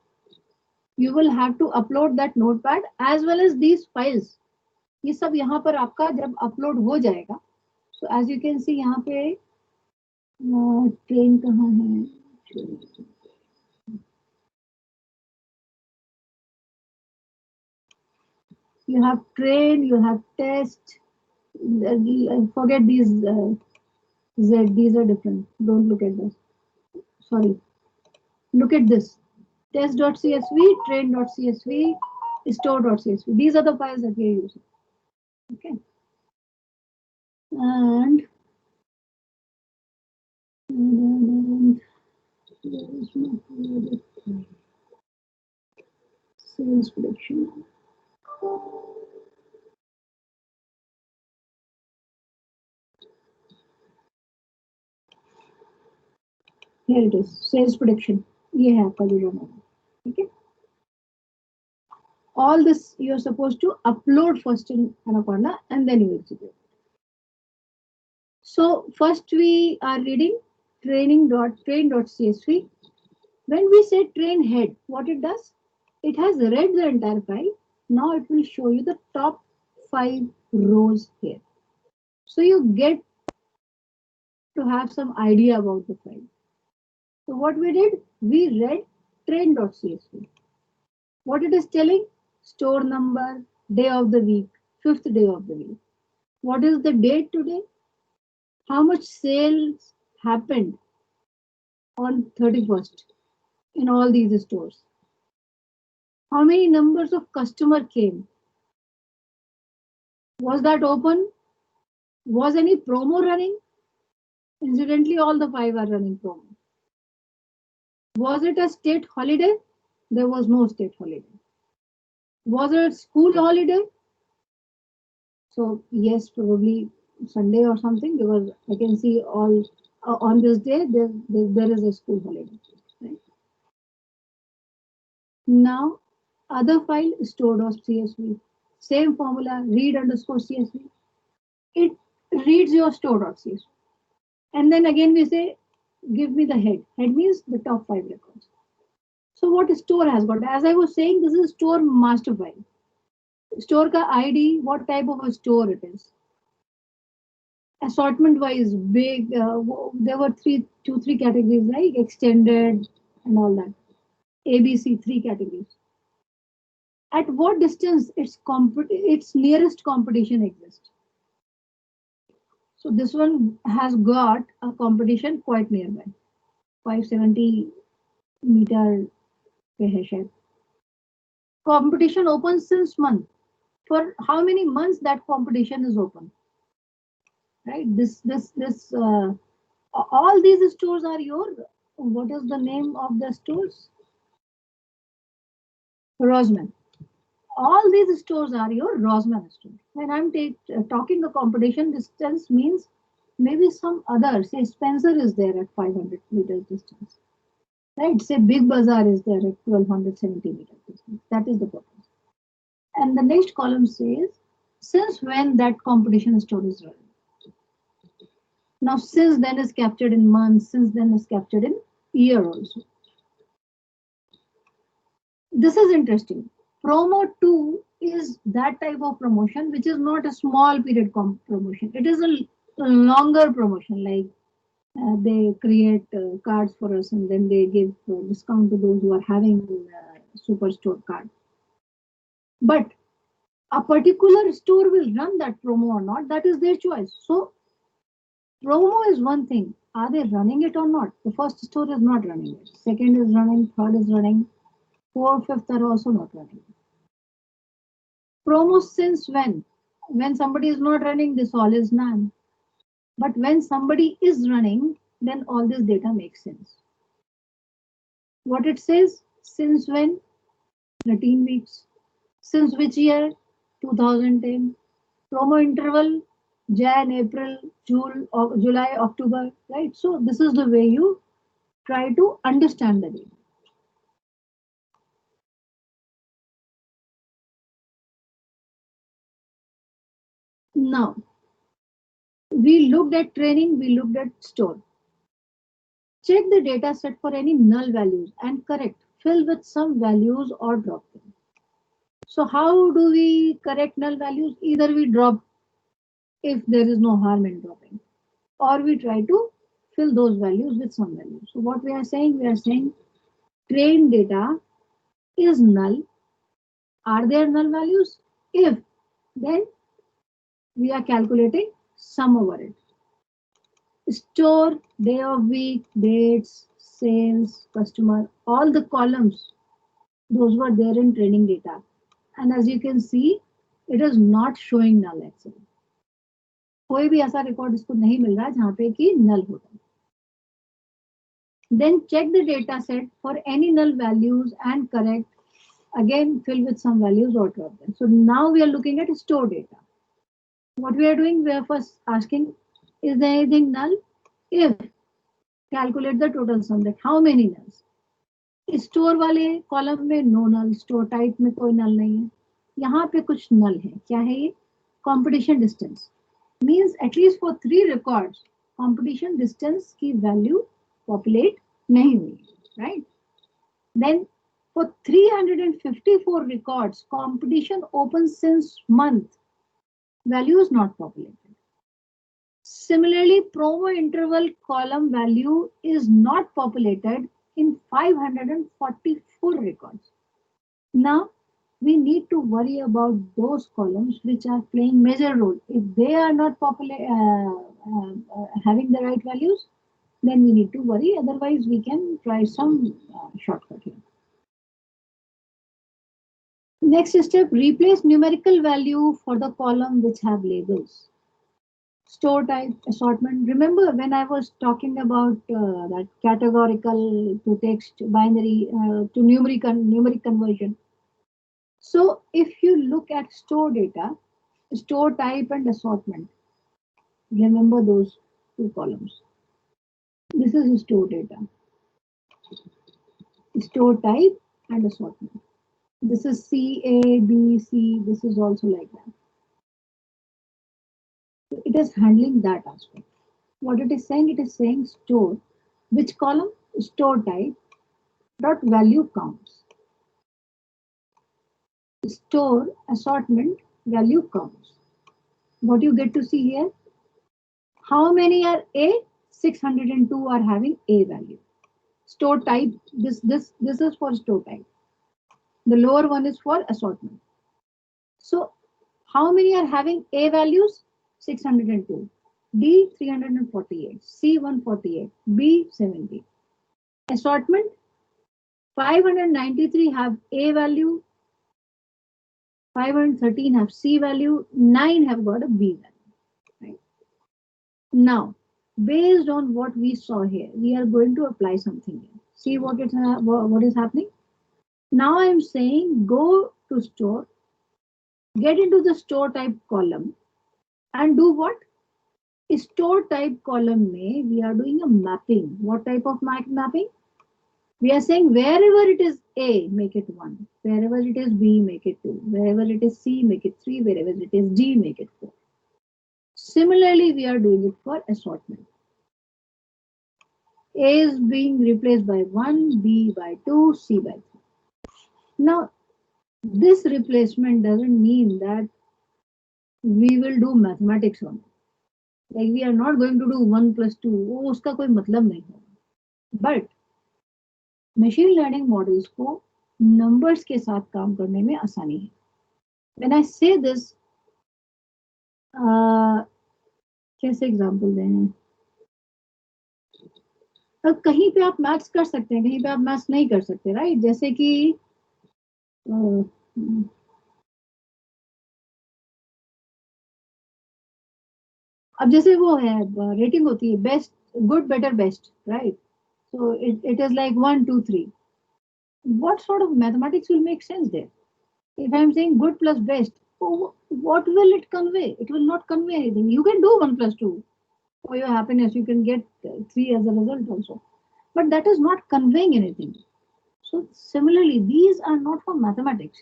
you will have to upload that notepad as well as these files. ये सब यहाँ पर आपका जब upload हो जाएगा. So as you can see यहाँ पे train कहाँ है? You have train, you have test. Forget these Z, these are different. Don't look at this. Sorry. Look at this. Test.csv, train.csv, store.csv. These are the files that we are using. Okay. And there is my sales prediction. Here it is, sales prediction. ये है आपका जो है. Okay. All this you are supposed to upload first in Anaconda and then you execute. So first we are reading train.csv. When we say train head, what it does, it has read the entire file. Now it will show you the top 5 rows here. So you get to have some idea about the file. So what we did, we read train.csv. What it is telling, store number, day of the week, fifth day of the week. What is the date today? How much sales happened on 31st in all these stores? How many numbers of customer came? Was that open? Was any promo running? Incidentally, all the 5 are running promo. Was it a state holiday? There was no state holiday. Was it school holiday? So yes, probably Sunday or something, because I can see all on this day there is a school holiday. Right? Now, other file store.csv. Same formula, read underscore csv. It reads your store.csv. And then again we say, give me the head. Head means the top 5 records. So what store has got? As I was saying, this is store master file. Store ka ID, what type of a store it is. Assortment wise, big, there were two, three categories like extended and all that. ABC, 3 categories. At what distance its nearest competition exists. So this one has got a competition quite nearby, 570 meter pe competition open since month. For how many months that competition is open? Right. All these stores are your. What is the name of the stores? Rosman. All these stores are your Rosman stores. When I'm talking the competition distance means maybe some other, say Spencer is there at 500 meters distance. Right? Say Big Bazaar is there at 1270 meters distance. That is the purpose. And the next column says, since when that competition store is running. Now, since then is captured in months, since then is captured in year also. This is interesting. Promo 2 is that type of promotion which is not a small period promotion. It is a longer promotion, like they create cards for us and then they give discount to those who are having superstore card. But a particular store will run that promo or not, that is their choice. So promo is one thing. Are they running it or not? The first store is not running it. Second is running, third is running, fourth, fifth are also not running. Promo since when? When somebody is not running, this all is none. But when somebody is running, then all this data makes sense. What it says, since when? 13 weeks. Since which year? 2010. Promo interval, Jan, April, June, July, October, right? So this is the way you try to understand the data. Now, we looked at training, we looked at store. Check the data set for any null values and correct, fill with some values or drop them. So how do we correct null values? Either we drop if there is no harm in dropping, or we try to fill those values with some values. So what we are saying train data is null. Are there null values? If, then we are calculating sum over it. Store, day of week, dates, sales, customer, all the columns, those were there in training data. And as you can see, it is not showing null actually. कोई भी ऐसा record इसको नहीं मिल रहा है जहां पे कि null होता है. Then check the data set for any null values and correct. Again, fill with some values or drop them. So now we are looking at store data. What we are doing, we are first asking, is there anything null? If, calculate the total sum, that how many nulls. Store वाले column में no नल, store type में कोई नल नहीं है. यहाँ पे कुछ नल है. क्या है ये? Competition distance means at least for 3 records competition distance की value populate नहीं हुई, right? Then for 354 records, competition open since month, value is not populated. Similarly, promo interval column value is not populated in 544 records. Now, we need to worry about those columns which are playing major role. If they are not having the right values, then we need to worry. Otherwise, we can try some shortcut here. Next step, replace numerical value for the column which have labels. Store type, assortment. Remember when I was talking about that categorical to text, binary to numeric conversion. So if you look at store data, store type and assortment, remember those two columns. This is store data, store type and assortment. This is C, A, B, C. This is also like that. So it is handling that aspect. What it is saying store. Which column? Store type dot value counts. Store assortment value counts. What you get to see here? How many are A? 602 are having A value. Store type, this is for store type. The lower one is for assortment. So how many are having A values? 602. B 348. C 148. B 70. Assortment 593 have A value, 513 have C value, 9 have got a B value. Right? Now, based on what we saw here, we are going to apply something here. See what is happening. Now I am saying go to store, get into the store type column and do what? Store type column may we are doing a mapping. What type of mapping? We are saying wherever it is A, make it 1. Wherever it is B, make it 2. Wherever it is C, make it 3. Wherever it is D, make it 4. Similarly, we are doing it for assortment. A is being replaced by 1, B by 2, C by 3. Now, this replacement doesn't mean that we will do mathematics on it. Like we are not going to do 1 plus 2. वो उसका कोई मतलब नहीं होगा. But machine learning models को numbers के साथ काम करने में आसानी है. When I say this, कैसे एग्जांपल दें? अब कहीं पे आप मैथ्स कर सकते हैं, कहीं पे आप मैथ्स नहीं कर सकते, राइट? जैसे कि अब जैसे वो है रेटिंग होती है best, good, better, best, right? So it is like 1, 2, 3. What sort of mathematics will make sense there? If I am saying good plus best, what will it convey? It will not convey anything. You can do 1 plus 2 for your happiness. You can get 3 as a result also. But that is not conveying anything. So similarly, these are not for mathematics.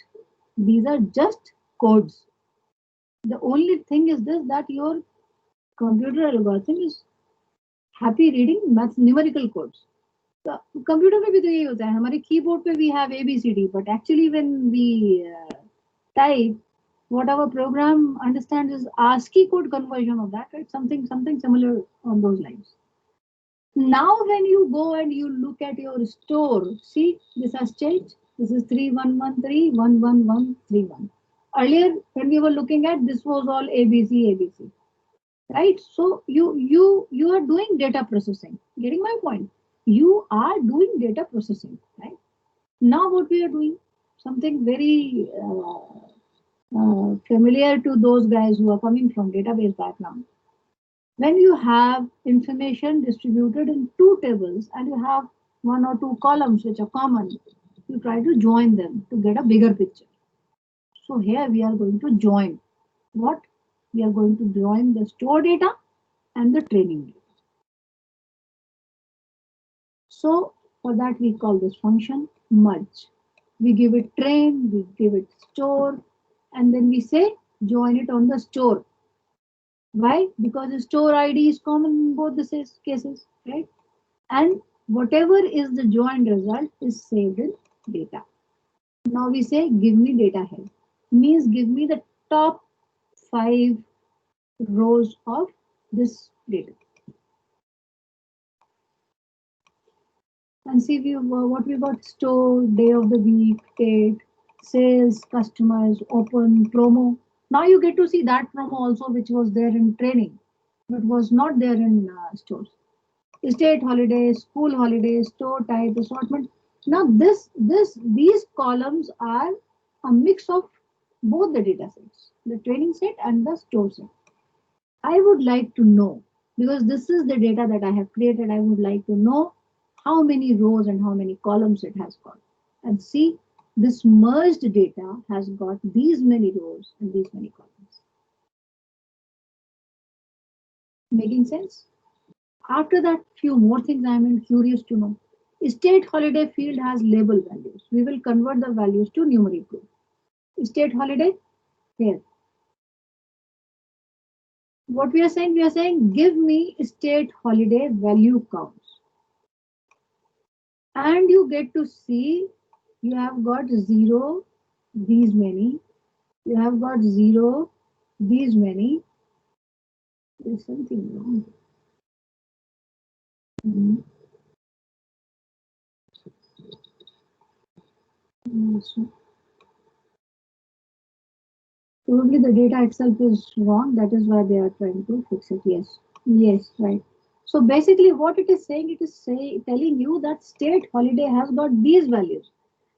These are just codes. The only thing is this, that your computer algorithm is happy reading numerical codes. Computer में भी तो यही होता है. हमारे keyboard पे we have ABCD, but actually when we type, what our program understands is ASCII code conversion of that, right? Something similar on those lines. Now when you go and you look at your store, see this has changed. This is 3113 11131. Earlier when we were looking at, this was all ABC, right? So you are doing data processing. Getting my point? You are doing data processing, right? Now what we are doing, something very familiar to those guys who are coming from database background. When you have information distributed in 2 tables and you have 1 or 2 columns which are common, you try to join them to get a bigger picture. So here we are going to join what? We are going to join the store data and the training data. So for that we call this function merge. We give it train, we give it store, and then we say join it on the store. Why? Because the store ID is common in both the cases, right? And whatever is the joined result is saved in data. Now we say give me data head. Means give me the top 5 rows of this data. And see what we got: store, day of the week, date, sales, customers, open, promo. Now you get to see that promo also which was there in training, but was not there in stores. State holiday, school holiday, store type, assortment. Now these columns are a mix of both the data sets, the training set and the store set. I would like to know, because this is the data that I have created, I would like to know how many rows and how many columns it has got. And see, this merged data has got these many rows and these many columns. Making sense? After that, few more things I am curious to know. State holiday field has label values. We will convert the values to numeric group. State holiday, here. What we are saying, give me state holiday value counts. And you get to see you have got 0, these many. You have got 0, these many. There's something wrong. Mm. So probably the data itself is wrong. That is why they are trying to fix it. Yes. Yes, right. So basically what it is saying, telling you that state holiday has got these values.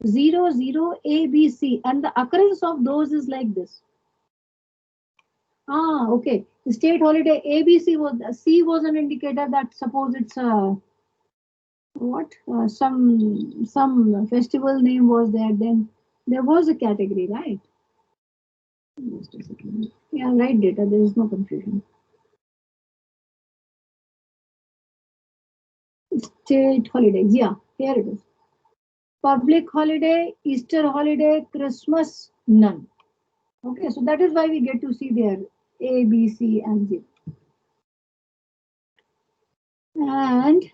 0, 0, A, B, C. And the occurrence of those is like this. Ah, okay. The state holiday ABC was, C was an indicator that suppose it's what some festival name was there. Then there was a category, right? Just a second. Yeah, right. Data. There is no confusion. State holiday. Yeah, here it is. Public holiday, Easter holiday, Christmas, none. Okay, so that is why we get to see there A, B, C, and Z. And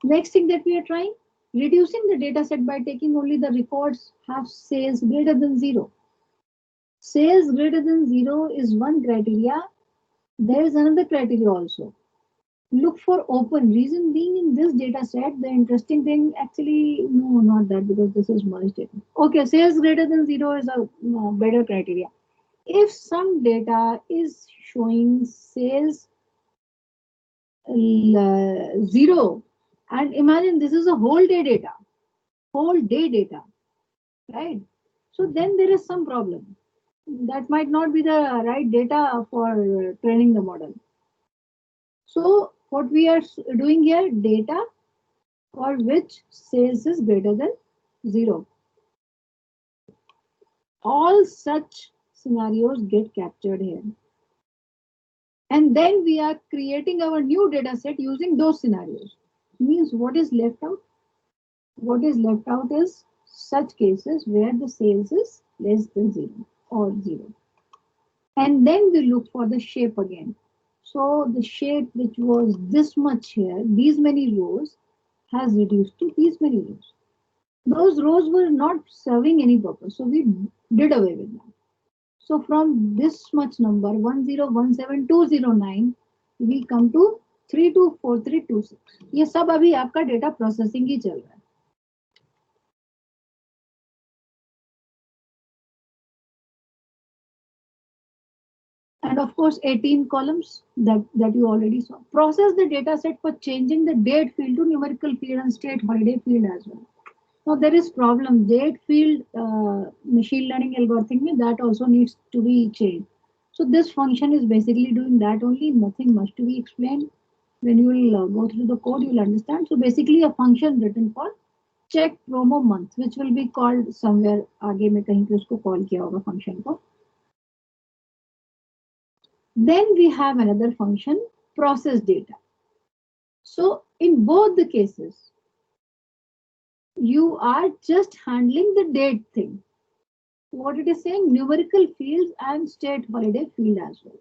next thing that we are trying, reducing the data set by taking only the records have sales greater than 0. Sales greater than 0 is one criteria. There is another criteria also. Look for open. Reason being, in this data set, the interesting thing actually, no, not that, because this is merged data. Okay, sales greater than 0 is a better criteria. If some data is showing sales 0, and imagine this is a whole day data, right? So then there is some problem. That might not be the right data for training the model. So what we are doing here, data for which sales is greater than 0. All such scenarios get captured here. And then we are creating our new data set using those scenarios. Means what is left out? What is left out is such cases where the sales is less than 0 or 0. And then we look for the shape again. So the shape which was this much here, these many rows, has reduced to these many rows. Those rows were not serving any purpose, so we did away with them. So from this much number 1017209, we come to 324326. ये सब अभी आपका data processing ही चल रहा है. And of course 18 columns that you already saw. Process the data set for changing the date field to numerical field and state holiday field as well. Now there is problem. Date field machine learning algorithm that also needs to be changed. So this function is basically doing that only, nothing much to be explained. When you will go through the code, you will understand. So basically a function written for check promo month, which will be called somewhere आगे में कहीं पे उसको call किया होगा function को. Then we have another function, process data. So in both the cases, you are just handling the date thing. what it is saying, numerical fields and state holiday field as well.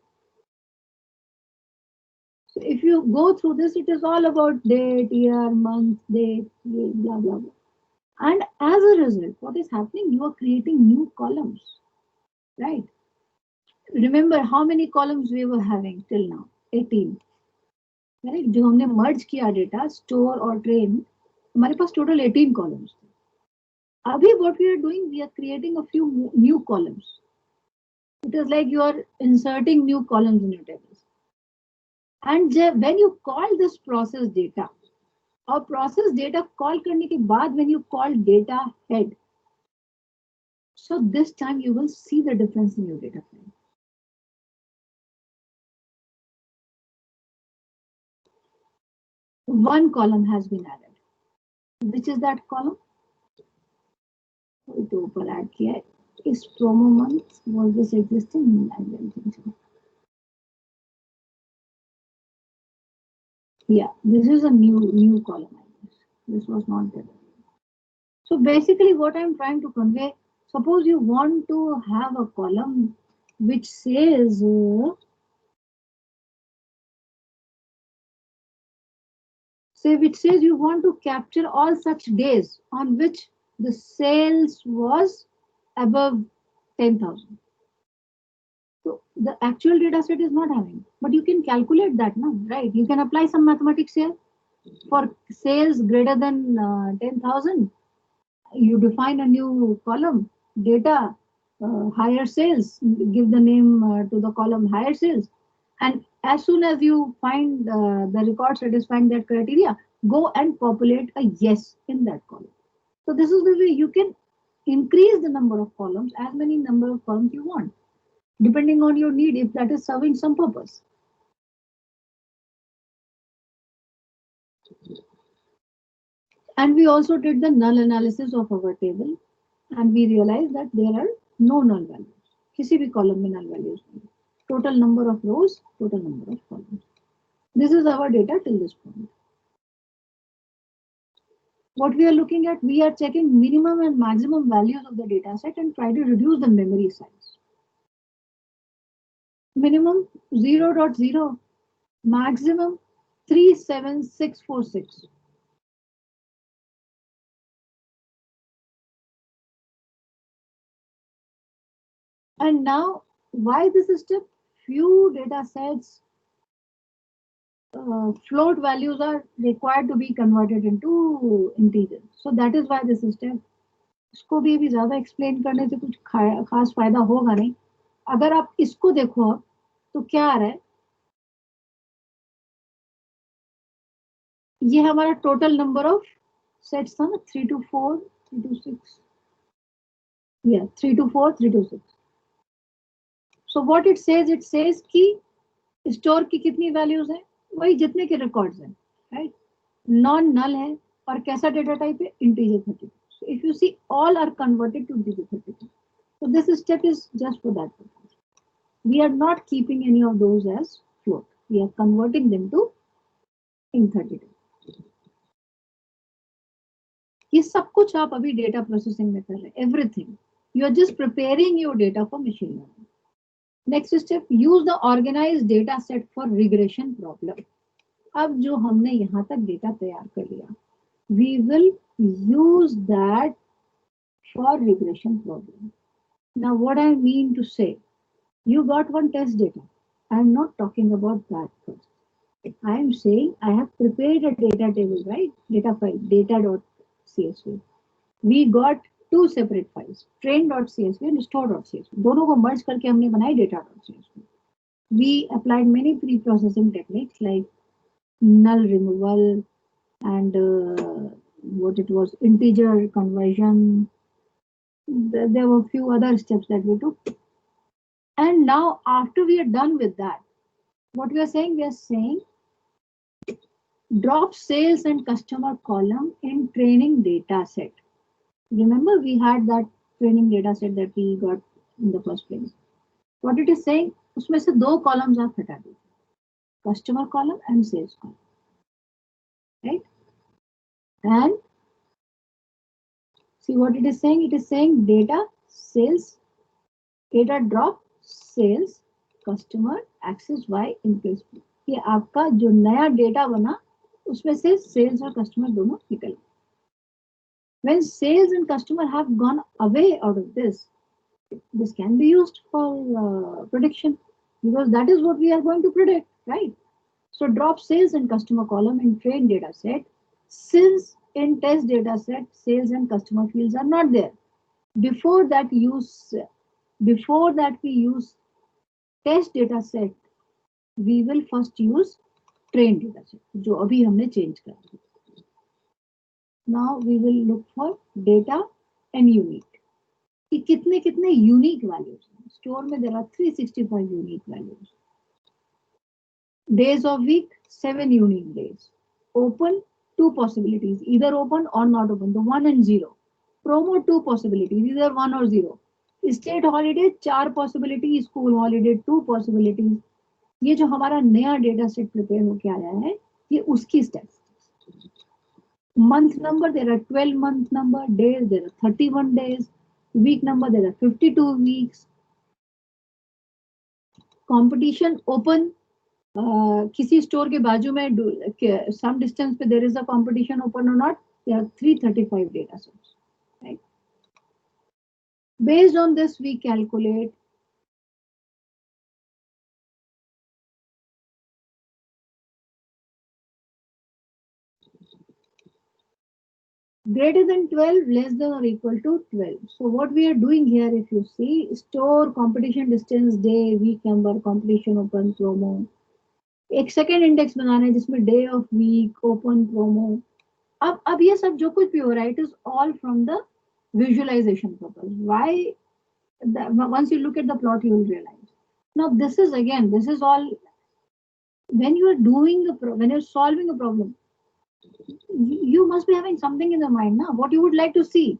So if you go through this, it is all about date, year, month, date, blah, blah, blah. And as a result, what is happening? You are creating new columns, right? Remember how many columns we were having till now? 18. Right? जो हमने merge किया data, store और train, हमारे पास total 18 columns. Abhi what we are doing, we are creating a few new columns. It is like you are inserting new columns in your tables. And when you call this process data, or process data call करने के बाद when you call data head, so this time you will see the difference in your data frame. One column has been added. Which is that column? तो ऊपर add किया है. Is promo month, was this existing? I don't think so. Yeah, this is a new column, I guess. This was not there. So basically what I'm trying to convey, suppose you want to have a column which says which says you want to capture all such days on which the sales was above 10,000. So the actual data set is not having, but you can calculate that now, right? You can apply some mathematics here. For sales greater than 10,000, you define a new column, data, higher sales, give the name to the column higher sales. And as soon as you find the record satisfying that criteria, go and populate a yes in that column. So this is the way you can increase the number of columns, as many number of columns you want, depending on your need, if that is serving some purpose. And we also did the null analysis of our table, and we realized that there are no null values. किसी भी column में null values नहीं. Total number of rows, total number of columns. This is our data till this point. What we are looking at, we are checking minimum and maximum values of the data set and try to reduce the memory size. Minimum 0.0, maximum 37646. And now, why this step? Few data sets float values are required to be converted into integers. So that is why this step. इसको भी अभी ज्यादा explain करने से कुछ खास फायदा होगा नहीं. अगर आप इसको देखो अब तो क्या आ रहा है, ये हमारा टोटल नंबर ऑफ सेट्स था ना, 3 to 4, 3 to 6, या 3 to 4, 3 to 6. So what it says कि स्टोर की कितनी वैल्यूज है, वही जितने के रिकॉर्ड्स हैं, राइट. नॉन नल है और कैसा डेटा टाइप है, integer 32. So if you see, all are converted to integer 32. So this step is just for that purpose. We are not keeping any of those as float. We are converting them to int32. ये सब कुछ आप अभी data processing में कर रहे हैं, everything. You are just preparing your data for machine learning. Next step, use the organised data set for regression problem. अब जो हमने यहाँ तक डेटा तैयार कर लिया, we will use that for regression problem. Now what I mean to say, you got one test data. I am not talking about that first. I am saying I have prepared a data table, right? Data file, data.csv. We got two separate files, train.csv and store.csv. दोनों को merge करके हमने बनाई data.csv. We applied many pre-processing techniques like null removal and what it was, integer conversion. There were a few other steps that we took. And now after we are done with that, what we are saying drop sales and customer column in training data set. Remember we had that training data set that we got in the first place. What it is saying, उसमें से दो columns आप हटा दीजिए, customer column and sales column, right? And see what it is saying? It is saying data sales, data drop, sales, customer, access y in place B. ये आपका जो नया डेटा बना उसमें से सेल्स और कस्टमर दोनों निकल गए. When sales and customer have gone away out of this can be used for prediction, because that is what we are going to predict, right? So drop sales and customer column in train data set. Since in test data set, sales and customer fields are not there. Before that we use test data set, we will first use train data set, जो अभी हमने change कर दिया. Now we will look for data and unique. कि कितने कितने unique values हैं. Store में there are 365 unique values. Days of week, 7 unique days. Open, 2 possibilities, either open or not open, the 1 and 0. Promo, 2 possibilities, either 1 or 0. State holiday, 4 possibilities, school holiday, 2 possibilities. ये जो हमारा नया data set prepare होके आया है, ये उसकी statistics. Month number, there are 12 month number. Days, there are 31 days. Week number, there are 52 weeks. Competition open. किसी स्टोर के बाजू में some distance पे there is a competition open or not. There are 335 data sets. Right? Based on this, we calculate greater than 12, less than or equal to 12. So what we are doing here, if you see, store, competition distance, day, week number, competition open, promo. एक second index बनाना है जिसमें day of week, open, promo. अब ये सब जो कुछ भी हो रहा है, it is all from the visualisation purpose. Why? once you look at the plot, you will realize. Now this is all when you are doing when you're solving a problem, you must be having something in the mind now, what you would like to see.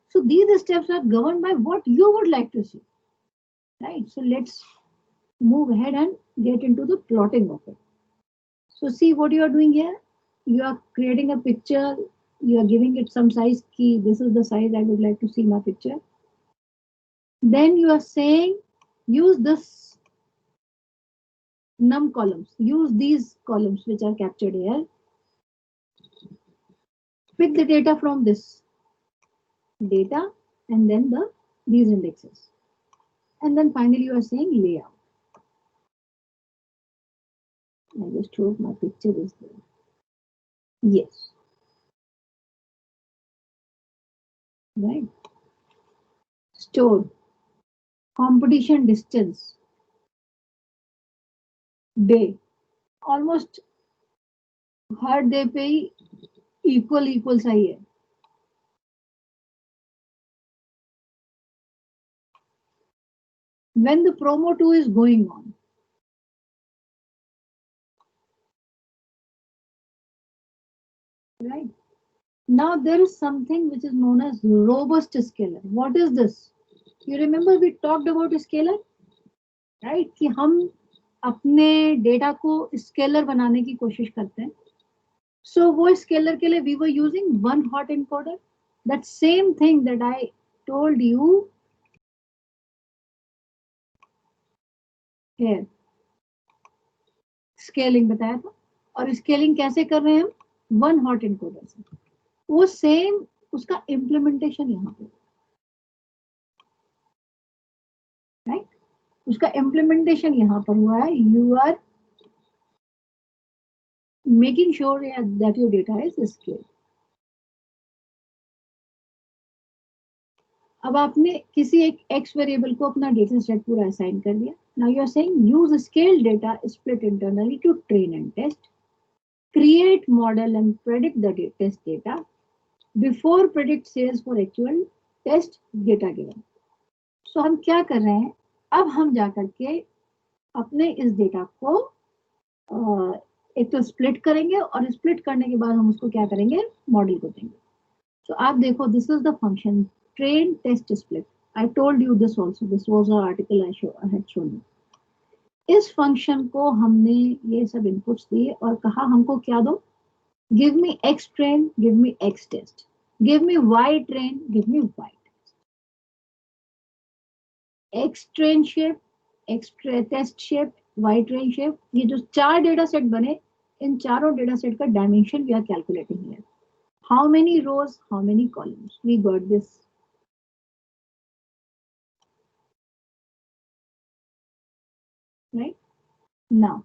So these steps are governed by what you would like to see, right? So let's move ahead and get into the plotting of it. So see what you are doing here. You are creating a picture, you are giving it some size key. This is the size I would like to see my picture. Then you are saying use this num columns, use these columns which are captured here. Pick the data from this data and then these indexes. And then finally you are saying layout. I just hope my picture is there. Yes. Right. Store. Competition distance. Day. Almost her day पे ही equal सा ही है. When the promo 2 is going on. Right. Now there is something which is known as robust scalar. What is this? You remember we talked about scalar, right? कि हम अपने data को scalar बनाने की कोशिश करते हैं. So वो स्केलर के लिए we were using one hot encoder. That same thing that I told you here. Scaling बताया था. और स्केलिंग कैसे कर रहे हैं हम? वन हॉट एनकोडर से. वो सेम उसका इम्प्लीमेंटेशन यहाँ पे, राइट? उसका इम्प्लीमेंटेशन यहाँ पर हुआ है. You are making sure that your data is scaled. अब आपने किसी एक एक्स वेरिएबल को अपना डेटा सेट पूरा असाइन कर दिया. Now you are saying use scaled data split internally to train and test, create model and predict the test data before predict sales for actual test data given. So हम क्या कर रहे हैं? अब हम जाकर के अपने इस डेटा को एक तो स्प्लिट करेंगे और स्प्लिट करने के बाद हम उसको क्या करेंगे? मॉडल को देंगे. So आप देखो, this is the function train test split. I told you this also. This was an article I had shown you. इस फंक्शन को हमने ये सब इनपुट्स दिए और कहा हमको क्या दो? Give me X train, give me X test, give me Y train, give me Y test. X train shape, X test shape, Y train shape, ये जो 4 डेटा सेट बने, इन चारों डेटा सेट का dimension we are calculating here. How many rows, how many columns, we got this. Right now,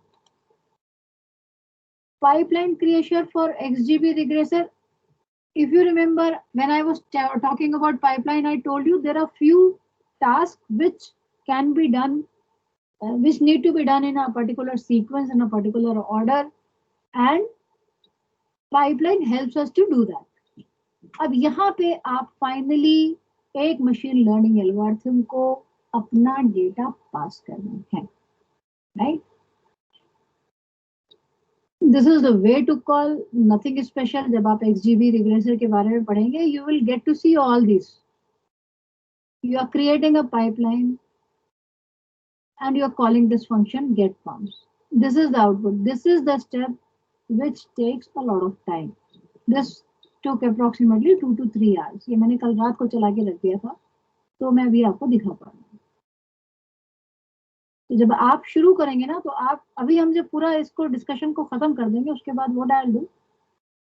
pipeline creation for XGB regressor. If you remember, when I was talking about pipeline, I told you there are few tasks which can be done, which need to be done in a particular sequence, in a particular order, and pipeline helps us to do that. अब यहाँ पे आप finally एक machine learning algorithm को अपना data pass करना है, right. This is the way to call, nothing special. जब आप XGB रिग्रेसर के बारे में पढ़ेंगे, you will get to see all this. You are creating a pipeline and you are calling this function get forms. This is the output. This is the step which takes a lot of time. This took approximately 2 to 3 hours. ये मैंने कल रात को चला के रख दिया था, तो मैं अभी आपको दिखा पा रहा हूँ. तो जब आप शुरू करेंगे ना, तो आप अभी हम जब पूरा इसको डिस्कशन को खत्म कर देंगे, उसके बाद what I will do,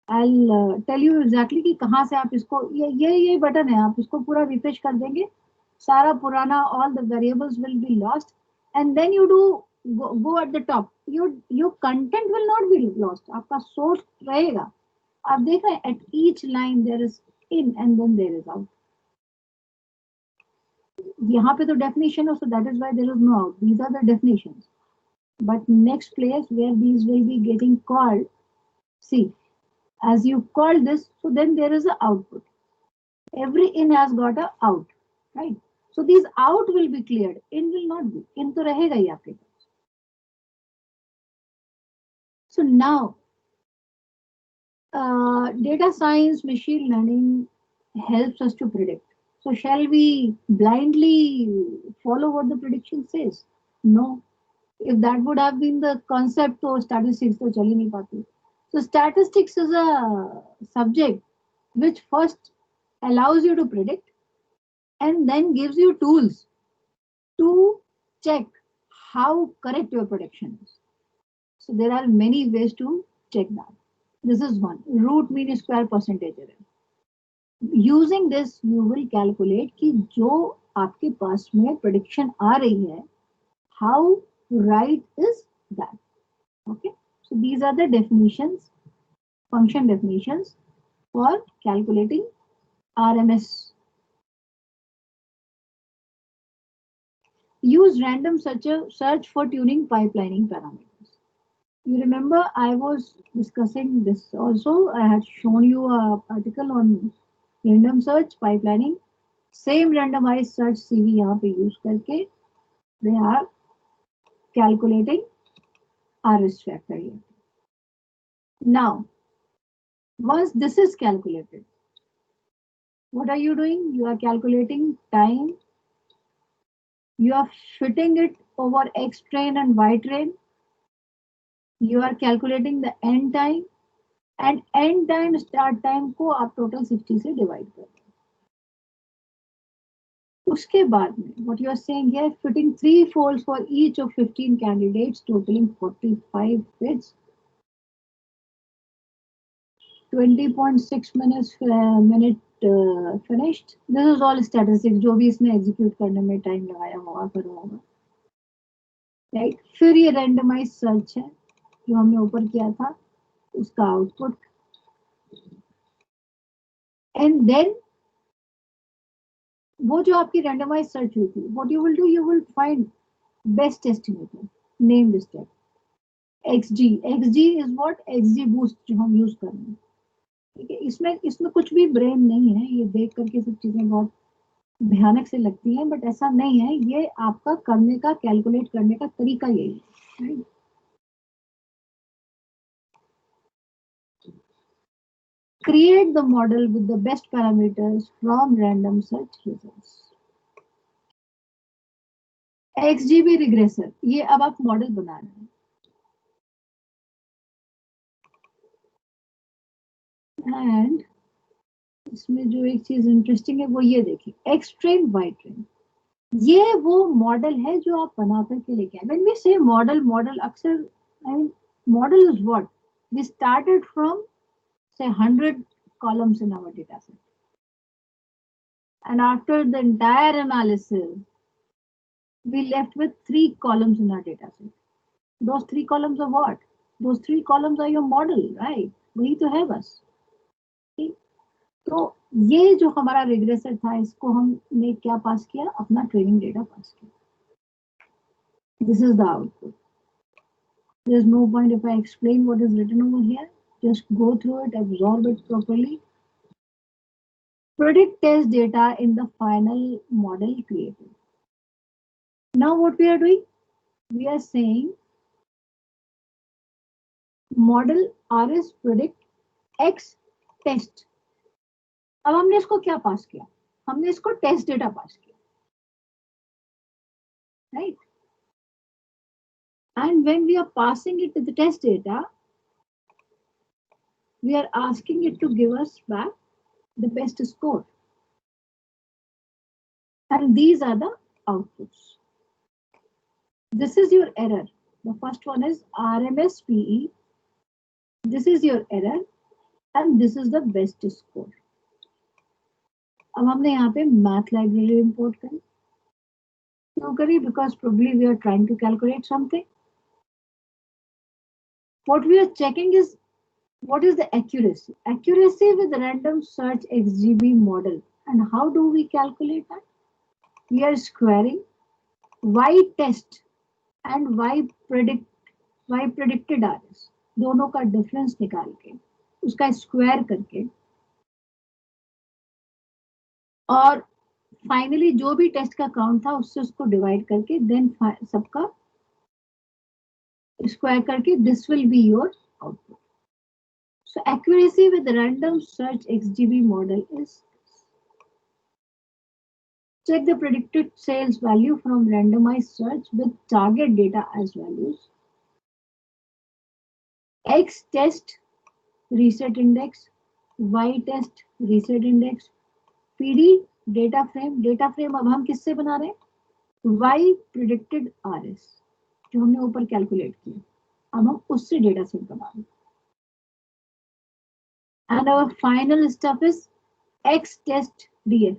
I tell you exactly कि कहाँ से आप इसको, ये बटन है, आप इसको पूरा रिफ्रेश कर देंगे, सारा पुराना all the variables will be lost, and then you do go at the top. Your content will not be lost. आपका सोर्स रहेगा. आप देख रहे हैं, at each line there is in and then there is out. यहाँ पे तो definition है, so that is why there is no out. These are the definitions. But next place where these will be getting called, see, as you call this, so then there is a output. Every in has got a out, right? So these out will be cleared. In will not be. In तो रहेगा ही आपके पास. So now, data science, machine learning helps us to predict. So shall we blindly follow what the prediction says? No. If that would have been the concept, तो statistics तो चल ही नहीं पाती. So statistics is a subject which first allows you to predict and then gives you tools to check how correct your prediction is. So there are many ways to check that. This is one. Root mean square percentage error. Using this, you will calculate कि जो आपके पास में prediction आ रही है, how right is that? Okay. So these are the definitions, function definitions for calculating RMS. Use random search for tuning pipelining parameters. You remember I was discussing this also. I had shown you an article on random search pipelining. Same randomized search CV यहाँ पे use करके they are calculating our risk factor here. Now, once this is calculated, what are you doing? You are calculating time. You are fitting it over X train and Y train. You are calculating the end time, and end time start time को आप total 60 से divide कर दें. उसके बाद में what you are saying here, fitting 3 folds for each of 15 candidates, totaling 45 fits. 20.6 minutes finished. This is all statistics जो भी इसमें execute करने में time लगाया होगा करा होगा, right? फिर ये randomized search है जो हमने ऊपर किया था, उसका output, and then वो जो आपकी randomized search हुई थी, what you will do, you will find best estimator, name this step. XG is what? XGBoost जो हम use कर रहे हैं. ठीक है, इसमें कुछ भी ब्रेन नहीं है. ये देख करके सब चीजें बहुत भयानक से लगती हैं, बट ऐसा नहीं है. ये आपका करने का, कैलकुलेट करने का तरीका यही है. Create the model with the best parameters from random search results. XGB regressor, ये अब आप मॉडल बना रहे हैं. एंड इसमें जो एक चीज इंटरेस्टिंग है वो ये देखिए, एक्स ट्रेन वाई ट्रेन. ये वो मॉडल है जो आप बना करके लेके आए. When we say model, model अक्सर, I mean, model is what? We started from say 100 columns in our data set. And after the entire analysis, we left with 3 columns in our data set. Those 3 columns are what? Those 3 columns are your model, right? वही तो है बस. ठीक. तो ये जो हमारा regressor था, इसको हमने क्या पास किया? अपना ट्रेनिंग डेटा पास किया. This is the output. There is no point if I explain what is written over here. Just go through it, absorb it properly. Predict test data in the final model created. Now what we are doing? We are saying model RS predict X test. अब हमने इसको क्या पास किया? हमने इसको test data pass किया, right? And when we are passing it to the test data, we are asking it to give us back the best score. And these are the outputs. This is your error. The first one is RMSPE. This is your error and this is the best score. अब हमने यहाँ पे math library import करी. क्यों करी? Because probably we are trying to calculate something. What we are checking is what is the accuracy? Accuracy with random search XGB model. And how do we calculate that? We are squaring Y test and Y predicted RS. दोनों का difference निकाल के उसका square करके और finally जो भी test का काउंट था उससे उसको डिवाइड करके देन सबका स्क्वायर करके this will be your output. So accuracy with random search XGB model is check the predicted sales value from randomized search with target data as values. X test reset index, Y test reset index, PD data frame अब हम किससे बना रहे हैं? Y predicted RS जो हमने ऊपर calculate किया, अब हम उससे डेटा सेट बना रहे हैं. And our final stuff is X test DF.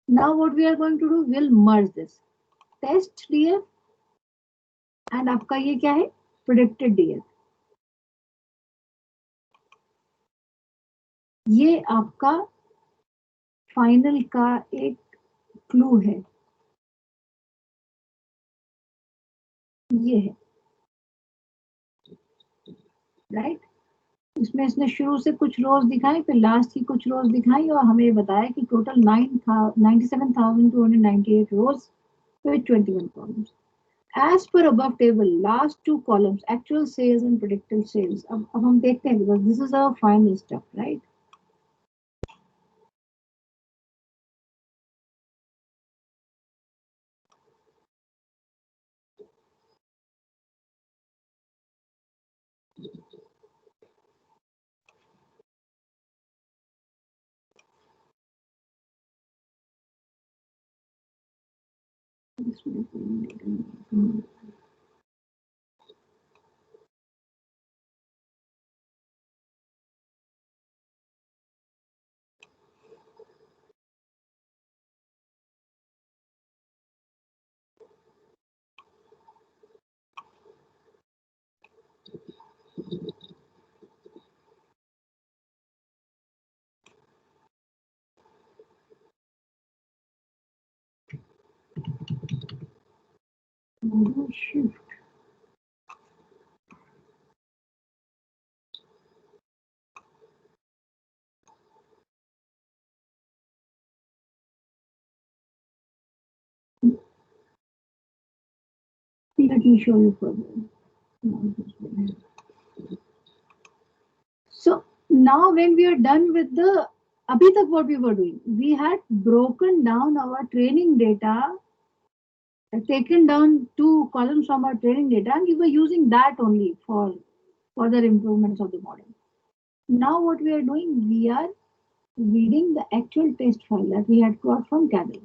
Now what we are going to do, we'll merge this test DF and आपका ये क्या है? Predicted DF. ये आपका फाइनल का एक क्लू है. ये है राइट. इसमें इसने शुरू से कुछ रोज दिखाई, फिर लास्ट की कुछ रोज दिखाई और हमें बताया कि total 97,298 rose with 21 columns. As per above table, last 2 columns actual sales and predicted sales. अब हम देखते हैं because this is our final stuff, right? Shift. Let me show you further. So now when we are done with the abhi tak what we were doing, we had broken down our training data, taken down 2 columns from our training data, and we were using that only for further improvements of the model. Now what we are doing, we are reading the actual test file that we had got from Kaggle.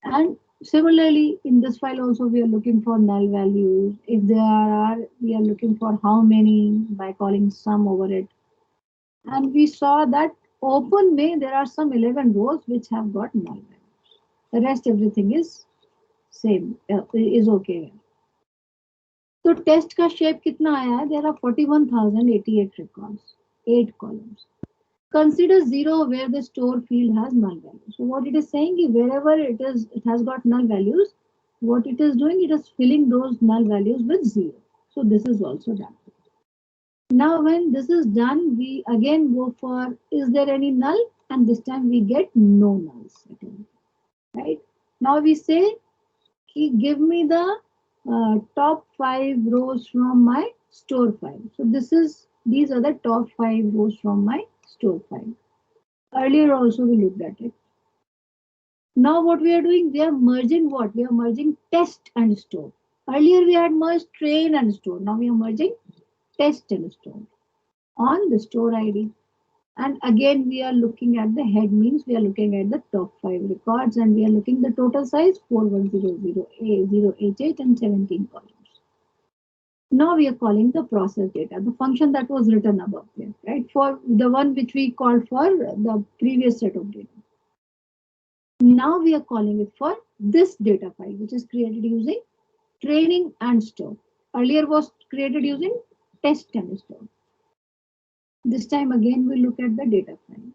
And similarly, in this file also, we are looking for null values. If there are, we are looking for how many by calling sum over it. And we saw that open May, there are some 11 rows which have got null values. The rest, everything is same, is okay. तो test का shape कितना आया है? There are 41,088 records, 8 columns. Consider 0 where the store field has null value. So what it is saying is wherever it has got null values, what it is doing, it is filling those null values with 0. So this is also done. Now when this is done, we again go for is there any null, and this time we get no nulls at all. Right? Now we say give me the top 5 rows from my store file. So these are the top 5 rows from my store file. Earlier also we looked at it. Now what we are doing, we are merging what? We are merging test and store. Earlier we had merged train and store. Now we are merging test and store on the store ID. And again we are looking at the head, means we are looking at the top 5 records, and we are looking the total size 4100A088 and 17 columns. Now we are calling the process data, the function that was written above there, right? For the one which we called for the previous set of data. Now we are calling it for this data file, which is created using training and store. Earlier was created using test and store. This time again we look at the data file.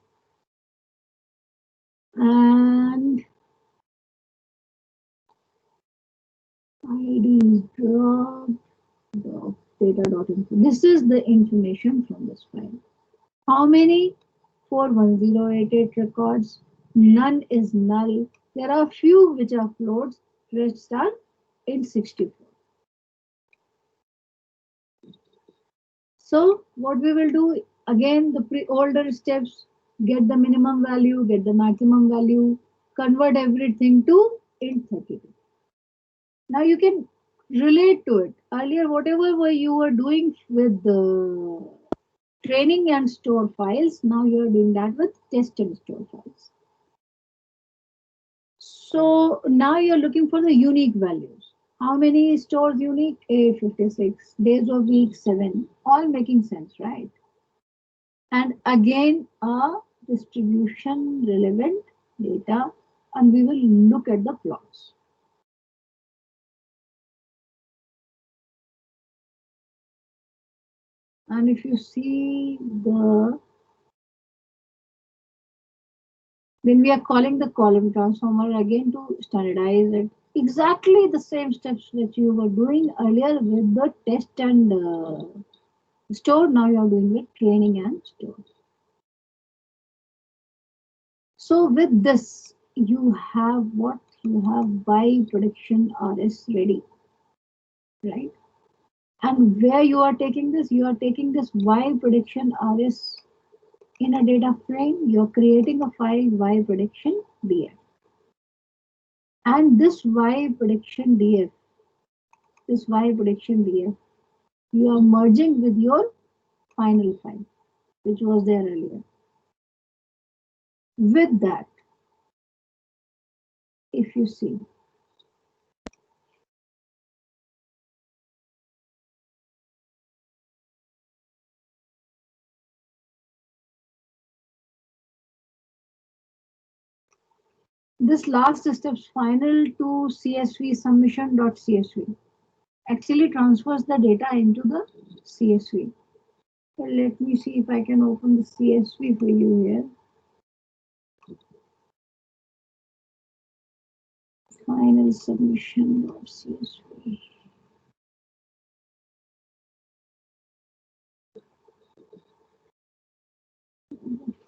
And ID is drop data.info. This is the information from this file. How many? 41088 records. None is null. There are few which are floats. Rest are in 64. So what we will do again, the older steps, get the minimum value, get the maximum value, convert everything to int32. Now you can relate to it. Earlier, whatever you were doing with the training and store files, now you are doing that with test and store files. So now you're looking for the unique values. How many stores unique? 856. Days of week 7. All making sense, right? And again, a distribution relevant data, and we will look at the plots. And if you see then we are calling the column transformer again to standardize it. Exactly the same steps that you were doing earlier with the test and store. Now you are doing with training and store. So with this, you have what? You have by prediction RS ready, right? And where you are taking this? You are taking this Y prediction RS in a data frame. You are creating a file Y prediction DF. And this Y prediction DF, you are merging with your final file, which was there earlier. With that, if you see, this last steps final to CSV submission.csv actually transfers the data into the CSV. So let me see if I can open the CSV for you here. Final submission.csv.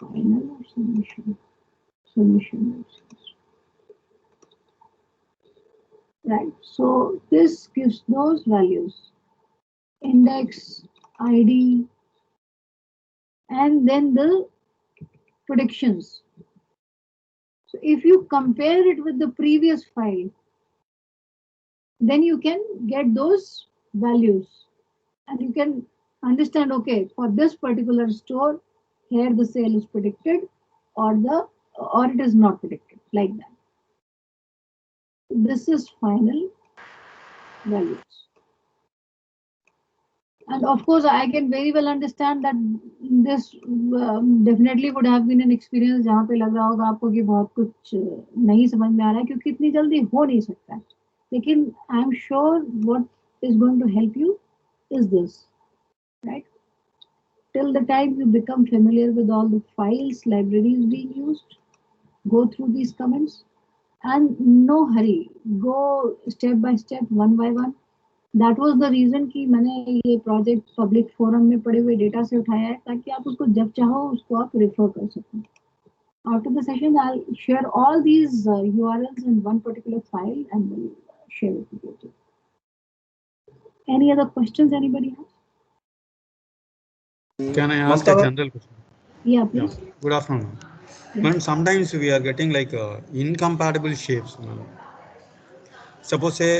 Final submission. Right. So this gives those values: index, ID, and then the predictions. So if you compare it with the previous file, then you can get those values and you can understand, okay, for this particular store, here the sale is predicted or it is not predicted, like that. This is final values. And of course, I can very well understand that this definitely would have been an experience जहाँ पे लग रहा होगा आपको कि बहुत कुछ नहीं समझ में आ रहा है क्योंकि इतनी जल्दी हो नहीं सकता है. लेकिन I am sure what is going to help you is this, right? Till the time you become familiar with all the files, libraries being used, go through these comments and no hurry. Go step by step, one by one. That was the reason कि मैंने ये project public forum में पड़े हुए data से उठाया है ताकि आप उसको जब चाहो उसको आप रेफर कर सकें. After the session I will share all these URLs in one particular file and will share it with you. Any other questions anybody has? Can I ask a general question? Yeah, please. Yeah. Good afternoon. Madam, sometimes we are getting like incompatible shapes. Suppose say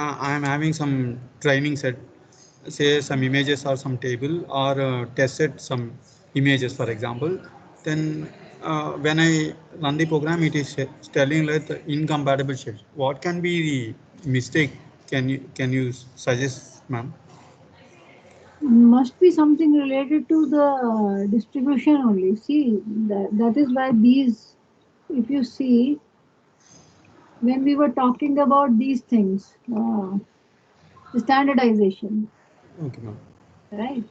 I am having some training set, say some images or some table or tested some images, for example. Then when I run the program, it is telling like incompatible shapes. What can be the mistake? Can you suggest, ma'am? Must be something related to the distribution only. See, that is why these, if you see, when we were talking about these things, standardization, Okay, ma'am. right?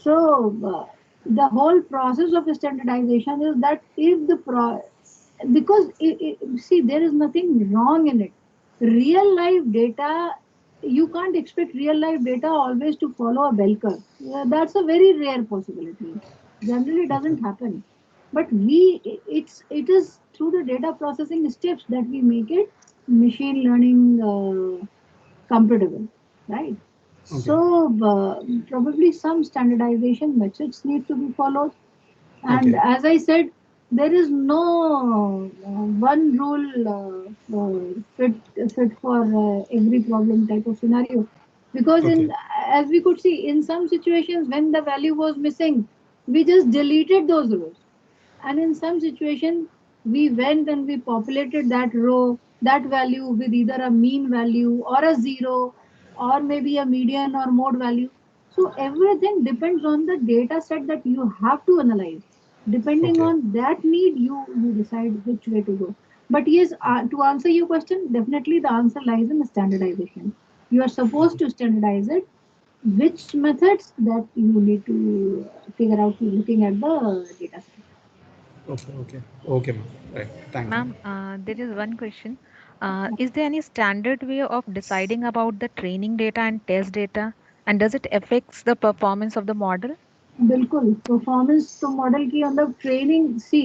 So the whole process of standardization is that if because see, there is nothing wrong in it. Real life data, you can't expect real life data always to follow a bell curve. That's a very rare possibility. Generally doesn't happen. But it is through the data processing steps that we make it machine learning compatible, right? Okay. So probably some standardization methods need to be followed. And Okay. as I said, there is no one rule fit for every problem type of scenario. Because Okay. as we could see, in some situations when the value was missing, we just deleted those rows. And in some situation, we went and we populated that row, that value with either a mean value or a zero or maybe a median or mode value. So everything depends on the data set that you have to analyze. Depending Okay. on that need, you decide which way to go. But yes, to answer your question, definitely the answer lies in standardization. You are supposed to standardize it. Which methods that you need to figure out looking at the data set. Okay. Okay. Okay, ma'am. Right. Thank you. Ma'am, there is one question. Is there any standard way of deciding about the training data and test data? And does it affects the performance of the model? बिल्कुल performance तो model की मतलब training सी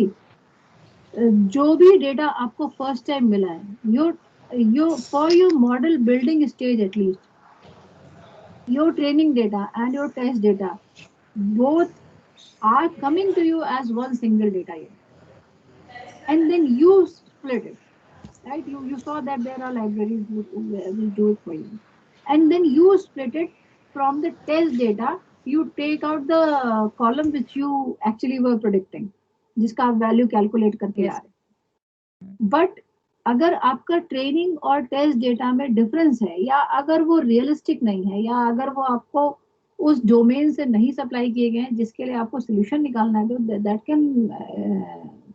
जो भी data आपको first time मिला है your for your model building stage at least your training data and your test data both are coming to you as one single data unit and then you split it, right? You saw that there are libraries which will do it for you and then you split it from the test data. You take out the column which you actually were predicting जिसका आप value calculate करके ला Yes. रहे but अगर आपका training और test data में difference है या अगर वो रियलिस्टिक नहीं है या अगर वो आपको उस डोमेन से नहीं सप्लाई किए गए हैं जिसके लिए आपको सोल्यूशन निकालना है तो that can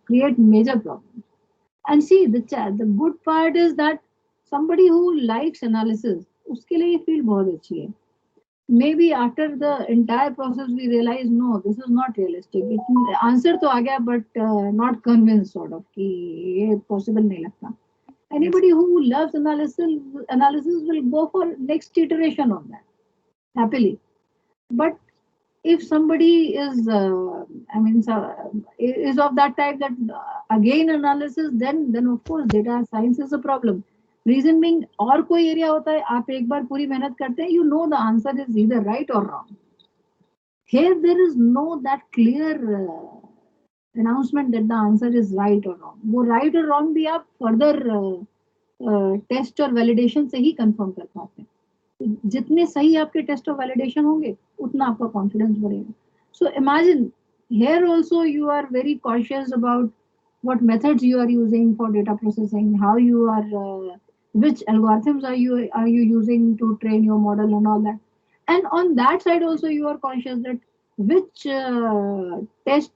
create major problem. And see, the good part is that somebody who likes analysis, उसके लिए ये फील्ड बहुत अच्छी है. Maybe after the entire process we realize no, this is not realistic. Answer तो आ गया but not convinced sort of कि ये possible नहीं लगता. Yes. Anybody who loves analysis will go for next iteration on that happily. But if somebody is is of that type that again analysis then of course data science is a problem. Reason being और कोई area होता है आप एक बार पूरी मेहनत करते हैं you know the answer is either right or wrong. Here there is no that clear announcement that the answer is right or wrong. वो right or wrong भी आप further टेस्ट और वैलिडेशन से ही कंफर्म कर पाते हैं. जितने सही आपके टेस्ट और वैलिडेशन होंगे उतना आपका कॉन्फिडेंस बढ़ेगा. So imagine Here also you are very cautious about what methods you are using for data processing, how you are, which algorithms are you using to train your model and all that. And on that side also you are conscious that which test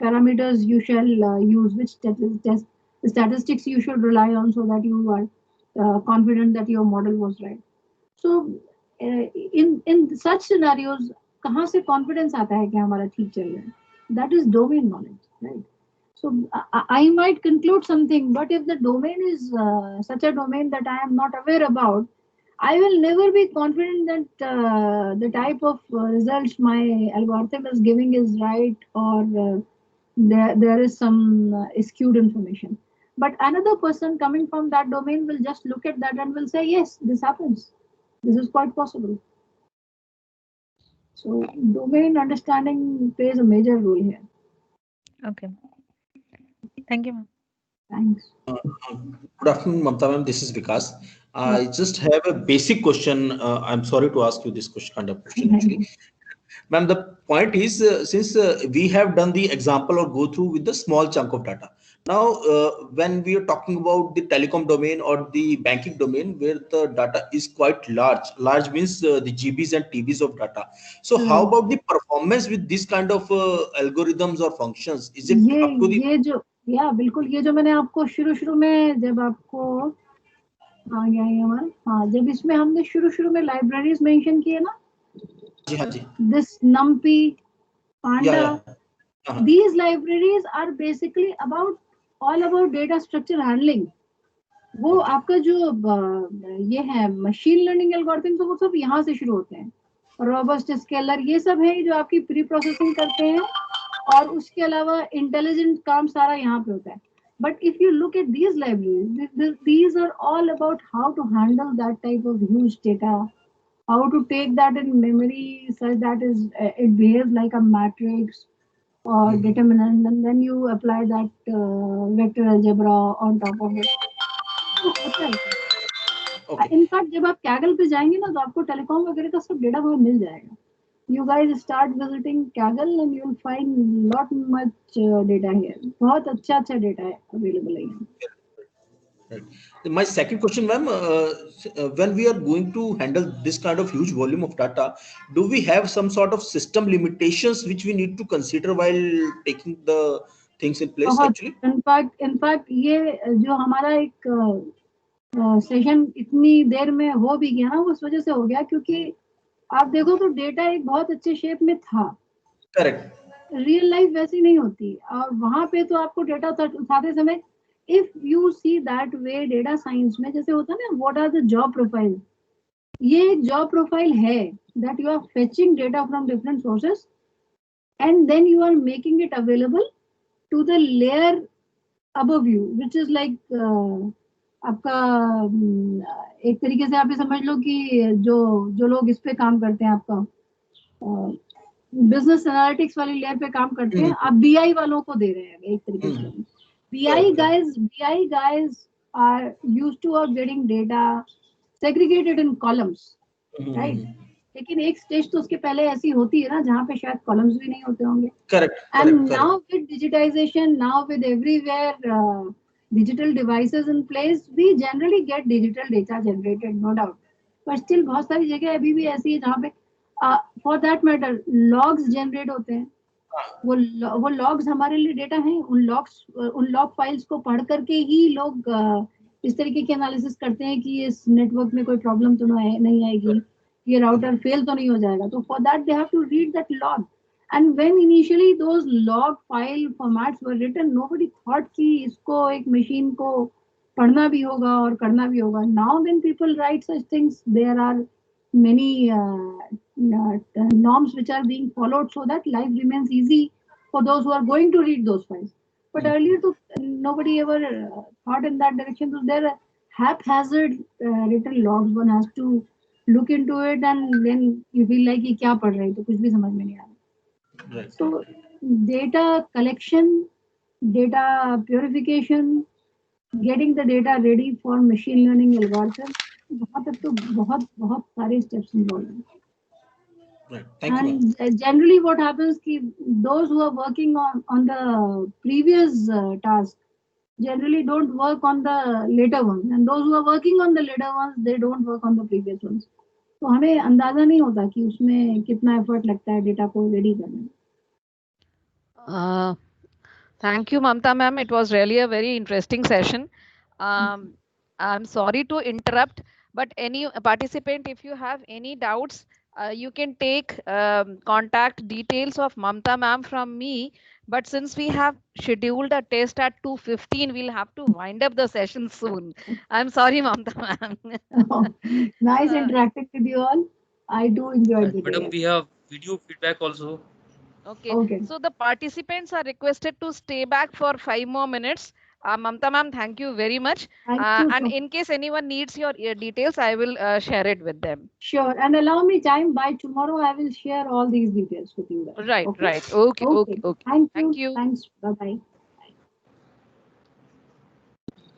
parameters you shall use, which test statistics you should rely on so that you are confident that your model was right. So in such scenarios कहाँ से confidence आता है कि हमारा ठीक चल रहा है? That is domain knowledge, right? So I might conclude something, but if the domain is such a domain that I am not aware about, I will never be confident that the type of results my algorithm is giving is right, or there is some skewed information. But another person coming from that domain will just look at that and will say, yes, this happens. This is quite possible. So domain understanding plays a major role here. Okay. Thank you, ma'am. Thanks. Good afternoon, Mamta ma'am. This is Vikas. Yeah. I just have a basic question. I'm sorry to ask you this question, kind of question actually. Ma'am, the point is, since we have done the example or go through with the small chunk of data. Now, when we are talking about the telecom domain or the banking domain, where the data is quite large means the GBs and TBs of data. So, how Right. about the performance with this kind of algorithms or functions? Is it ये up to the? ये जो या बिल्कुल ये जो मैंने आपको शुरू में जब आपको हाँ क्या है हमारा हाँ जब इसमें हमने शुरू में लाइब्रेरीज मेंशन किए ना, हाँ जी, this NumPy, yeah, Panda, yeah. these libraries are basically all about data structure handling. वो Okay. आपका जो ये है मशीन लर्निंग एल्गोरिथम, तो वो सब यहाँ से शुरू होते हैं. रोबस्ट स्केलर ये सब है जो आपकी प्री प्रोसेसिंग करते हैं, और उसके अलावा इंटेलिजेंट काम सारा यहाँ पे होता है. But if you look at these libraries, these are all about how to handle that type of huge data, how to take that in memory such that it behaves like a matrix or determinant, and then you apply that vector algebra on top of it. तो होता है क्या? Okay. In fact जब आप Kaggle पे जाएंगे ना तो आपको टेलीकॉम वगैरह का सब डेटा वहाँ मिल जाएगा. You guys start visiting Kaggle and you'll find lot much data here. बहुत अच्छा data है available है यहाँ. Right. My second question, ma'am, when we are going to handle this kind of huge volume of data, do we have some sort of system limitations which we need to consider while taking the things in place बहुत actually? In fact ये जो हमारा एक session इतनी देर में हो भी गया ना, वो उस वजह से हो गया क्योंकि आप देखो तो डेटा एक बहुत अच्छे शेप में था. Correct. रियल लाइफ वैसी नहीं होती, और वहां पे तो आपको डेटा उठाते समय if you see that way data science में जैसे होता है ना, what are the job profile, ये एक जॉब प्रोफाइल है that you are fetching data from different sources and then you are making it available to the layer above you, which is like आपका एक तरीके से आप ये समझ लो कि जो लोग इस पे काम करते हैं, आपका बिजनेस एनालिटिक्स वाली लेयर पे काम करते हैं, आप बीआई वालों को दे रहे हैं एक तरीके से. BI guys are used to of getting data segregated in columns, right? लेकिन एक स्टेज तो उसके पहले ऐसी होती है ना जहाँ पे शायद कॉलम्स भी नहीं होते होंगे. And now with digitization, now with everywhere digital devices in place, we generally get digital data generated, no doubt. But still बहुत सारी जगह अभी भी ऐसी है जहाँ पे for that matter logs generate होते हैं. वो logs हमारे लिए डेटा हैं. उन log files को पढ़ करके ही लोग इस तरीके के एनालिसिस करते हैं कि इस नेटवर्क में कोई प्रॉब्लम तो नहीं आएगी, ये राउटर फेल तो नहीं हो जाएगा. तो for that they have to read that log. And when initially those log file formats were written, nobody thought कि इसको एक machine को पढ़ना भी होगा और करना भी होगा. Now when people write such things, there are many norms which are being followed so that life remains easy for those who are going to read those files. But earlier, nobody ever thought in that direction. So there are haphazard written logs. One has to look into it, and then you feel like ये क्या पढ़ रहे हैं, तो कुछ भी समझ में नहीं आ रहा. Right. So data collection, data purification, getting the data ready for machine learning algorithm, बहुत अब तो बहुत सारे steps involved हैं. Right. Thank you, ma'am. And generally what happens ki those who are working on the previous task generally don't work on the later ones, and those who are working on the later ones they don't work on the previous ones. तो हमें अंदाजा नहीं होता कि उसमें कितना effort लगता है डेटा को रेडी करने में. Thank you, Mamta ma'am. It was really a very interesting session. I'm sorry to interrupt, but any participant, if you have any doubts, you can take contact details of Mamta ma'am from me. But since we have scheduled a test at 2:15, we'll have to wind up the session soon. I'm sorry, Mamta ma'am. Nice interacting with you all. I do enjoy the Madam, day. we have video feedback also. Okay. Okay. So the participants are requested to stay back for 5 more minutes. Mamta ma'am, thank you very much. Thank you. And So in case anyone needs your details, I will share it with them. sure. And allow me time. By tomorrow, I will share all these details with you guys. Right, Okay? right. Okay, okay, okay. Thank you. Thank you. Thanks. Bye bye.